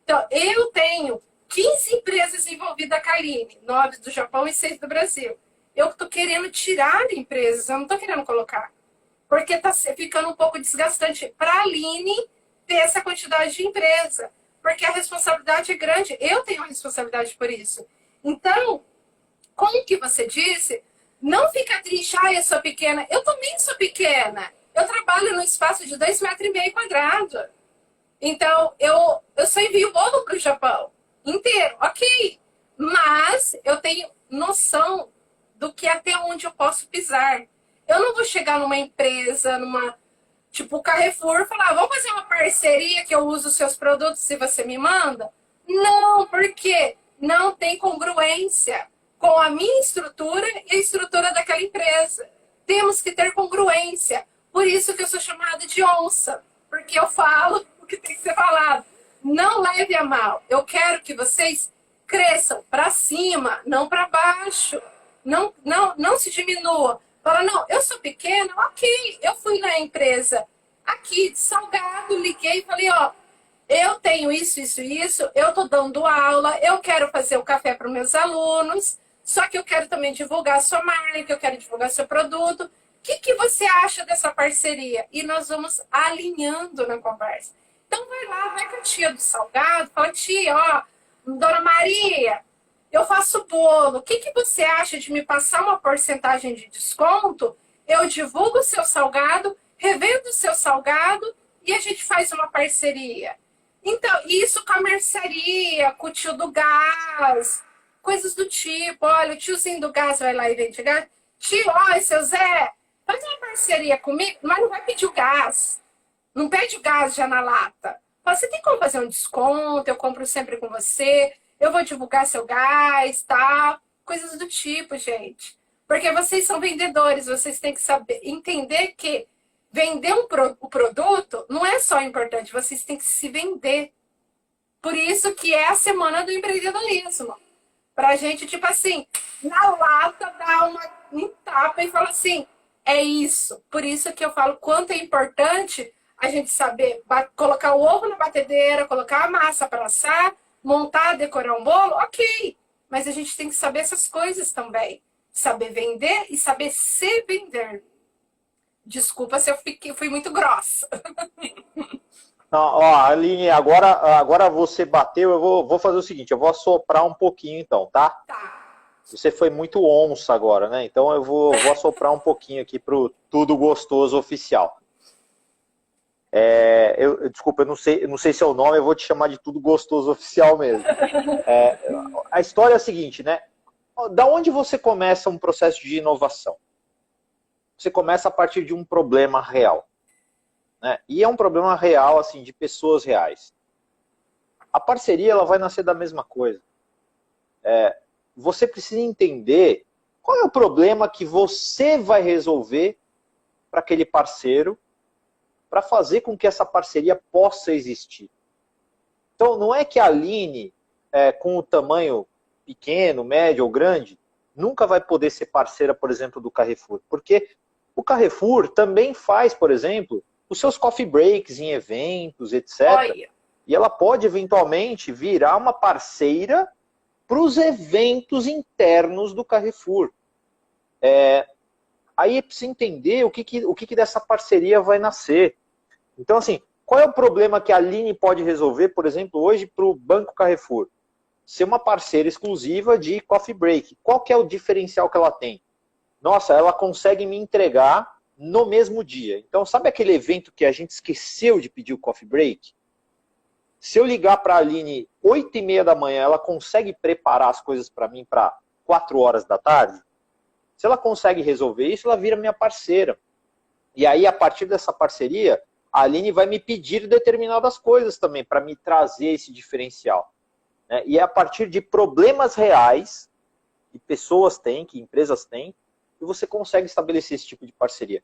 Então, eu tenho 15 empresas envolvidas com a Aline, 9 do Japão e 6 do Brasil. Eu estou querendo tirar empresas, eu não estou querendo colocar. Porque está ficando um pouco desgastante para a Aline ter essa quantidade de empresa. Porque a responsabilidade é grande. Eu tenho uma responsabilidade por isso. Então, como que você disse, não fica triste, eu sou pequena. Eu também sou pequena. Eu trabalho no espaço de 2,5 metros quadrados. Então, eu só envio bolo para o Japão inteiro, ok. Mas eu tenho noção do que até onde eu posso pisar. Eu não vou chegar numa empresa, tipo Carrefour, falar, vamos fazer uma parceria que eu uso os seus produtos se você me manda? Não, porque não tem congruência com a minha estrutura e a estrutura daquela empresa. Temos que ter congruência. Por isso que eu sou chamada de onça, porque eu falo o que tem que ser falado. Não leve a mal. Eu quero que vocês cresçam para cima, não para baixo. Não se diminua. Fala, não, eu sou pequena, ok. Eu fui na empresa aqui de Salgado, liguei e falei, ó, eu tenho isso, eu tô dando aula, eu quero fazer o café para os meus alunos, só que eu quero também divulgar a sua marca, eu quero divulgar seu produto. O que você acha dessa parceria? E nós vamos alinhando na conversa. Então vai lá, vai com a tia do Salgado, fala, tia, ó, dona Maria, eu faço bolo. O que você acha de me passar uma porcentagem de desconto? Eu divulgo o seu salgado, revendo o seu salgado e a gente faz uma parceria. Então, isso com a mercearia, com o tio do gás, coisas do tipo. Olha, o tiozinho do gás vai lá e vende gás. Tio, ó, seu Zé, faz uma parceria comigo, mas não vai pedir o gás. Não pede o gás já na lata. Fala, você tem como fazer um desconto? Eu compro sempre com você. Eu vou divulgar seu gás, tal. Coisas do tipo, gente. Porque vocês são vendedores, vocês têm que saber, entender que vender o produto não é só importante, vocês têm que se vender. Por isso que é a semana do empreendedorismo. Pra gente, tipo assim, na lata, dar um tapa e falar assim, é isso. Por isso que eu falo quanto é importante a gente saber colocar o ovo na batedeira, colocar a massa para assar, montar, decorar um bolo, ok. Mas a gente tem que saber essas coisas também. Saber vender e saber se vender. Desculpa se eu fui muito grossa. Não, ó, Aline, agora você bateu, eu vou fazer o seguinte, eu vou assoprar um pouquinho então, tá? Tá. Você foi muito onça agora, né? Então eu vou assoprar um pouquinho aqui pro Tudo Gostoso Oficial. Desculpa, eu não sei seu nome, eu vou te chamar de Tudo Gostoso Oficial mesmo. A história é a seguinte, né? Da onde você começa um processo de inovação? Você começa a partir de um problema real. Né? E é um problema real, assim, de pessoas reais. A parceria, ela vai nascer da mesma coisa. Você precisa entender qual é o problema que você vai resolver para aquele parceiro, para fazer com que essa parceria possa existir. Então, não é que a Aline, com o tamanho pequeno, médio ou grande, nunca vai poder ser parceira, por exemplo, do Carrefour. Porque o Carrefour também faz, por exemplo, os seus coffee breaks em eventos, etc. Olha. E ela pode, eventualmente, virar uma parceira para os eventos internos do Carrefour. Aí é preciso entender o que dessa parceria vai nascer. Então, assim, qual é o problema que a Aline pode resolver, por exemplo, hoje para o Banco Carrefour? Ser uma parceira exclusiva de coffee break. Qual que é o diferencial que ela tem? Nossa, ela consegue me entregar no mesmo dia. Então, sabe aquele evento que a gente esqueceu de pedir o coffee break? Se eu ligar para a Aline 8h30 da manhã, ela consegue preparar as coisas para mim para 4 horas da tarde? Se ela consegue resolver isso, ela vira minha parceira. E aí, a partir dessa parceria, a Aline vai me pedir determinadas coisas também para me trazer esse diferencial. E é a partir de problemas reais que pessoas têm, que empresas têm, que você consegue estabelecer esse tipo de parceria.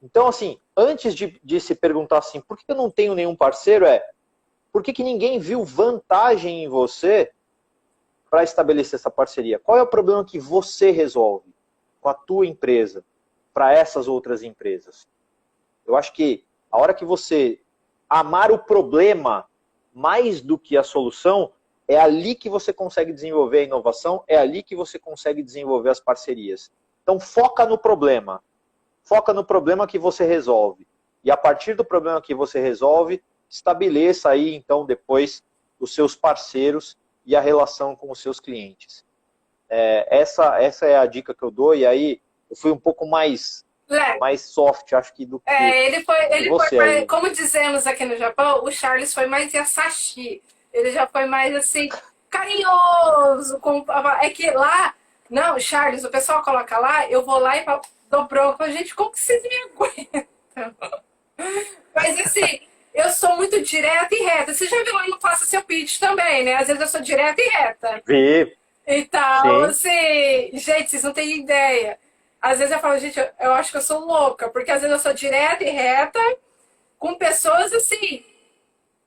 Então, assim, antes de se perguntar assim, por que eu não tenho nenhum parceiro, por que ninguém viu vantagem em você para estabelecer essa parceria? Qual é o problema que você resolve com a tua empresa para essas outras empresas? Eu acho que a hora que você amar o problema mais do que a solução, é ali que você consegue desenvolver a inovação, é ali que você consegue desenvolver as parcerias. Então foca no problema que você resolve. E a partir do problema que você resolve, estabeleça aí, então, depois, os seus parceiros e a relação com os seus clientes. Essa é a dica que eu dou, e aí eu fui um pouco mais soft, acho que do que Ele você foi aí. como dizemos aqui no Japão, o Charles foi mais Yasashi. Ele já foi mais assim, carinhoso. É que lá, não, Charles, o pessoal coloca lá, eu vou lá e falo, dobrou. Gente, como que vocês me aguentam? Mas assim, eu sou muito direta e reta. Você já viu lá no Faça Seu Pitch também, né? Às vezes eu sou direta e reta. Vi. Então, Sim. assim, gente, vocês não têm ideia. Às vezes eu falo, gente, eu acho que eu sou louca, porque às vezes eu sou direta e reta com pessoas assim,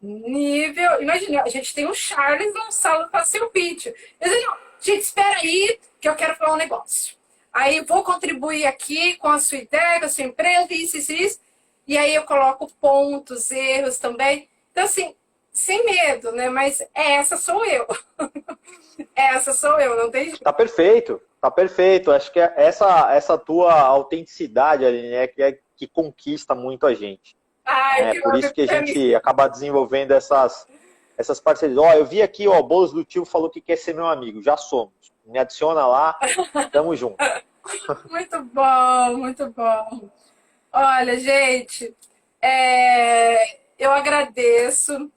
nível. Imagina, a gente tem um Charles na sala para seu pitch. Eu digo, não, gente, espera aí, que eu quero falar um negócio. Aí vou contribuir aqui com a sua ideia, com a sua empresa, isso. E aí eu coloco pontos, erros também. Então, assim, sem medo, né? Mas essa sou eu. Essa sou eu, não tem jeito. Tá perfeito, tá perfeito. Acho que essa tua autenticidade, Aline, que conquista muito a gente. Ai, Por isso que a gente acaba desenvolvendo essas parcerias. Eu vi aqui, o Bolos do Tio falou que quer ser meu amigo. Já somos. Me adiciona lá, tamo junto. Muito bom, muito bom. Olha, gente, eu agradeço.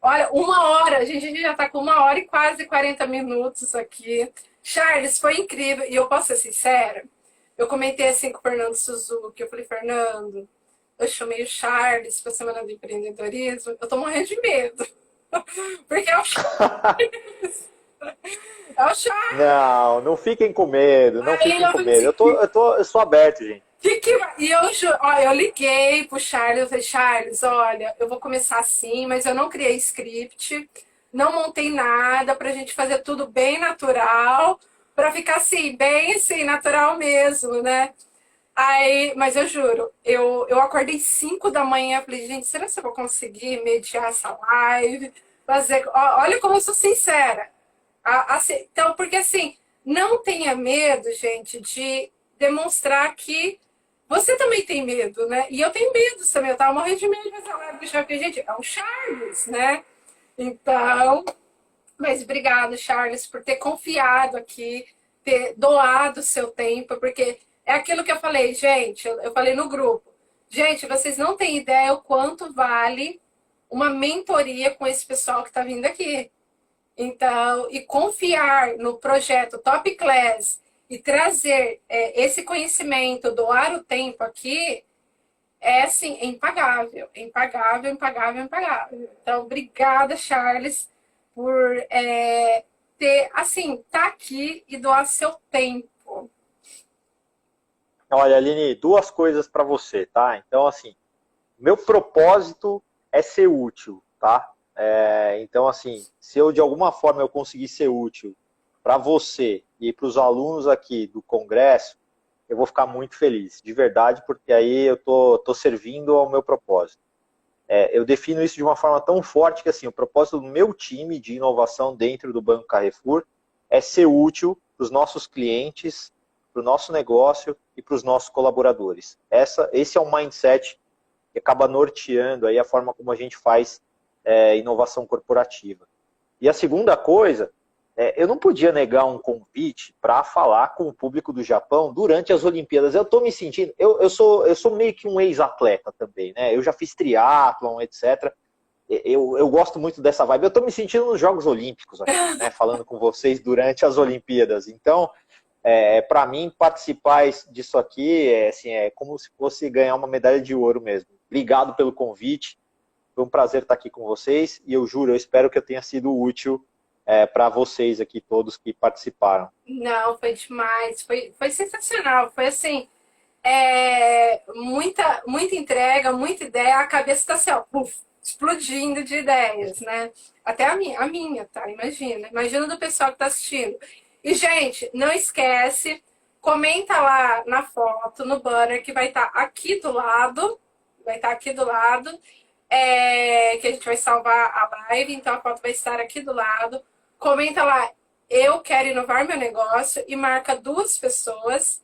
Olha, 1 hora, a gente já está com 1 hora e quase 40 minutos aqui. Charles, foi incrível. E eu posso ser sincera? Eu comentei assim com o Fernando Suzuki. Eu falei, Fernando, eu chamei o Charles para a Semana do Empreendedorismo. Eu tô morrendo de medo. Porque é o Charles. É o Charles. Não fiquem com medo, não fiquem com medo. Eu sou aberto, gente. E eu liguei pro Charles, eu falei, Charles, olha, eu vou começar assim, mas eu não criei script, não montei nada, pra gente fazer tudo bem natural, pra ficar assim, bem assim, natural mesmo, né? Aí, mas eu juro, eu acordei 5 da manhã, falei, gente, será que eu vou conseguir mediar essa live? Fazer. Olha como eu sou sincera. Assim, então, porque assim, não tenha medo, gente, de demonstrar que você também tem medo, né? E eu tenho medo também. Eu tava morrendo de medo de fazer live com o Charles, porque, gente, é o Charles, né? Então, mas obrigado, Charles, por ter confiado aqui, ter doado o seu tempo, porque é aquilo que eu falei, gente, eu falei no grupo. Gente, vocês não têm ideia o quanto vale uma mentoria com esse pessoal que tá vindo aqui. Então, e confiar no projeto Top Class e trazer esse conhecimento, doar o tempo aqui, é assim, é impagável. É impagável, impagável, impagável. Então, obrigada, Charles, por ter, assim, tá aqui e doar seu tempo. Olha, Aline, 2 coisas para você, tá? Então, assim, meu propósito é ser útil, tá? Então, assim, se eu de alguma forma eu conseguir ser útil para você e para os alunos aqui do congresso, eu vou ficar muito feliz, de verdade, porque aí eu tô servindo ao meu propósito. Eu defino isso de uma forma tão forte que assim, o propósito do meu time de inovação dentro do Banco Carrefour é ser útil para os nossos clientes, para o nosso negócio e para os nossos colaboradores. Esse é um mindset que acaba norteando aí a forma como a gente faz inovação corporativa. E a segunda coisa, eu não podia negar um convite para falar com o público do Japão durante as Olimpíadas. Eu estou me sentindo, eu sou meio que um ex-atleta também, né? Eu já fiz triatlon, etc. Eu gosto muito dessa vibe. Eu estou me sentindo nos Jogos Olímpicos aqui, né? Falando com vocês durante as Olimpíadas. Então, para mim, participar disso aqui é como se fosse ganhar uma medalha de ouro mesmo. Obrigado pelo convite. Foi um prazer estar aqui com vocês e eu juro, eu espero que eu tenha sido útil para vocês aqui, todos que participaram. Não, foi demais, foi sensacional, foi assim, muita entrega, muita ideia, a cabeça está assim, ó, puf, explodindo de ideias, né? Até a minha, tá? Imagina do pessoal que está assistindo. E, gente, não esquece, comenta lá na foto, no banner, que vai estar aqui do lado, que a gente vai salvar a live, então a foto vai estar aqui do lado. Comenta lá, eu quero inovar meu negócio e marca 2 pessoas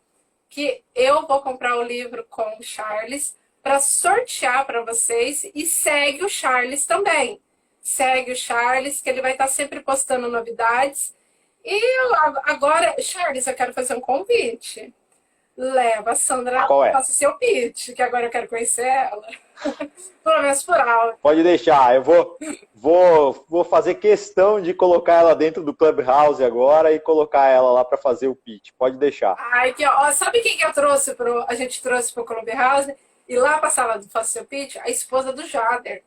que eu vou comprar o livro com o Charles para sortear para vocês e segue o Charles também. Segue o Charles, que ele vai estar sempre postando novidades. E agora, Charles, eu quero fazer um convite. Leva a Sandra, faça seu pitch, que agora eu quero conhecer ela. Pelo menos por áudio. Pode deixar, eu vou fazer questão de colocar ela dentro do Clubhouse agora e colocar ela lá para fazer o pitch. Pode deixar. Ai, sabe quem que a gente trouxe para o Clubhouse? E lá para a sala do Faça Seu Pitch, a esposa do Jader.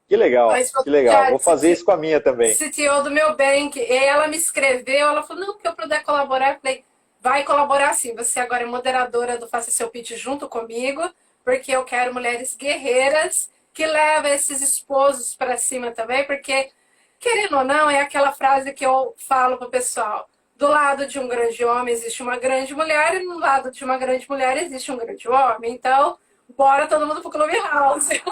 Que legal, que legal. Vou fazer isso com a minha também. CTO do meu bank. E ela me escreveu, ela falou, não, que eu puder colaborar. Eu falei, vai colaborar sim. Você agora é moderadora do Faça Seu Pitch junto comigo, porque eu quero mulheres guerreiras que levam esses esposos para cima também, porque, querendo ou não, é aquela frase que eu falo pro pessoal. Do lado de um grande homem existe uma grande mulher e no lado de uma grande mulher existe um grande homem. Então, bora todo mundo pro Clubhouse.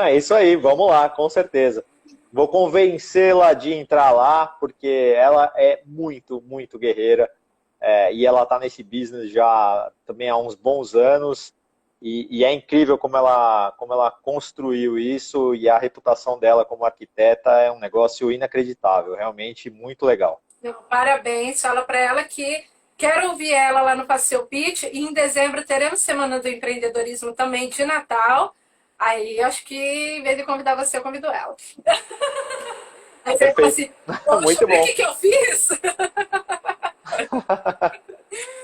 É isso aí, vamos lá, com certeza. Vou convencê-la de entrar lá, porque ela é muito, muito guerreira. E ela está nesse business já também há uns bons anos. E é incrível como ela construiu isso, e a reputação dela como arquiteta é um negócio inacreditável, realmente muito legal. Parabéns, fala para ela que quero ouvir ela lá no Faça Seu Pitch, e em dezembro teremos Semana do Empreendedorismo também de Natal. Aí acho que em vez de convidar você, eu convido ela. Aí você fala assim, muito bom. O que eu fiz?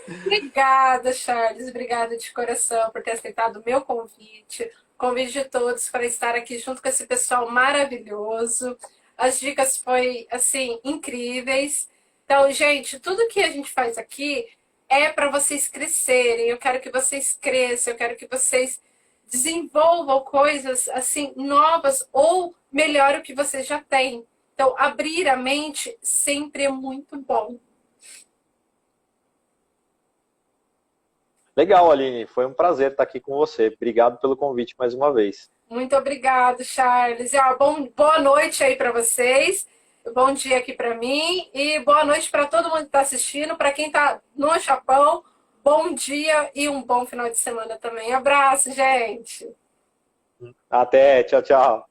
Obrigada, Charles. Obrigada de coração por ter aceitado o meu convite. O convite de todos para estar aqui junto com esse pessoal maravilhoso. As dicas foram, assim, incríveis. Então, gente, tudo que a gente faz aqui é para vocês crescerem. Eu quero que vocês cresçam, eu quero que vocês desenvolvam coisas, assim, novas ou melhor o que vocês já têm. Então, abrir a mente sempre é muito bom. Legal, Aline. Foi um prazer estar aqui com você. Obrigado pelo convite mais uma vez. Muito obrigado, Charles. Boa noite aí para vocês. Bom dia aqui para mim. E boa noite para todo mundo que está assistindo. Para quem está no Japão, bom dia e um bom final de semana também. Abraço, gente. Até. Tchau, tchau.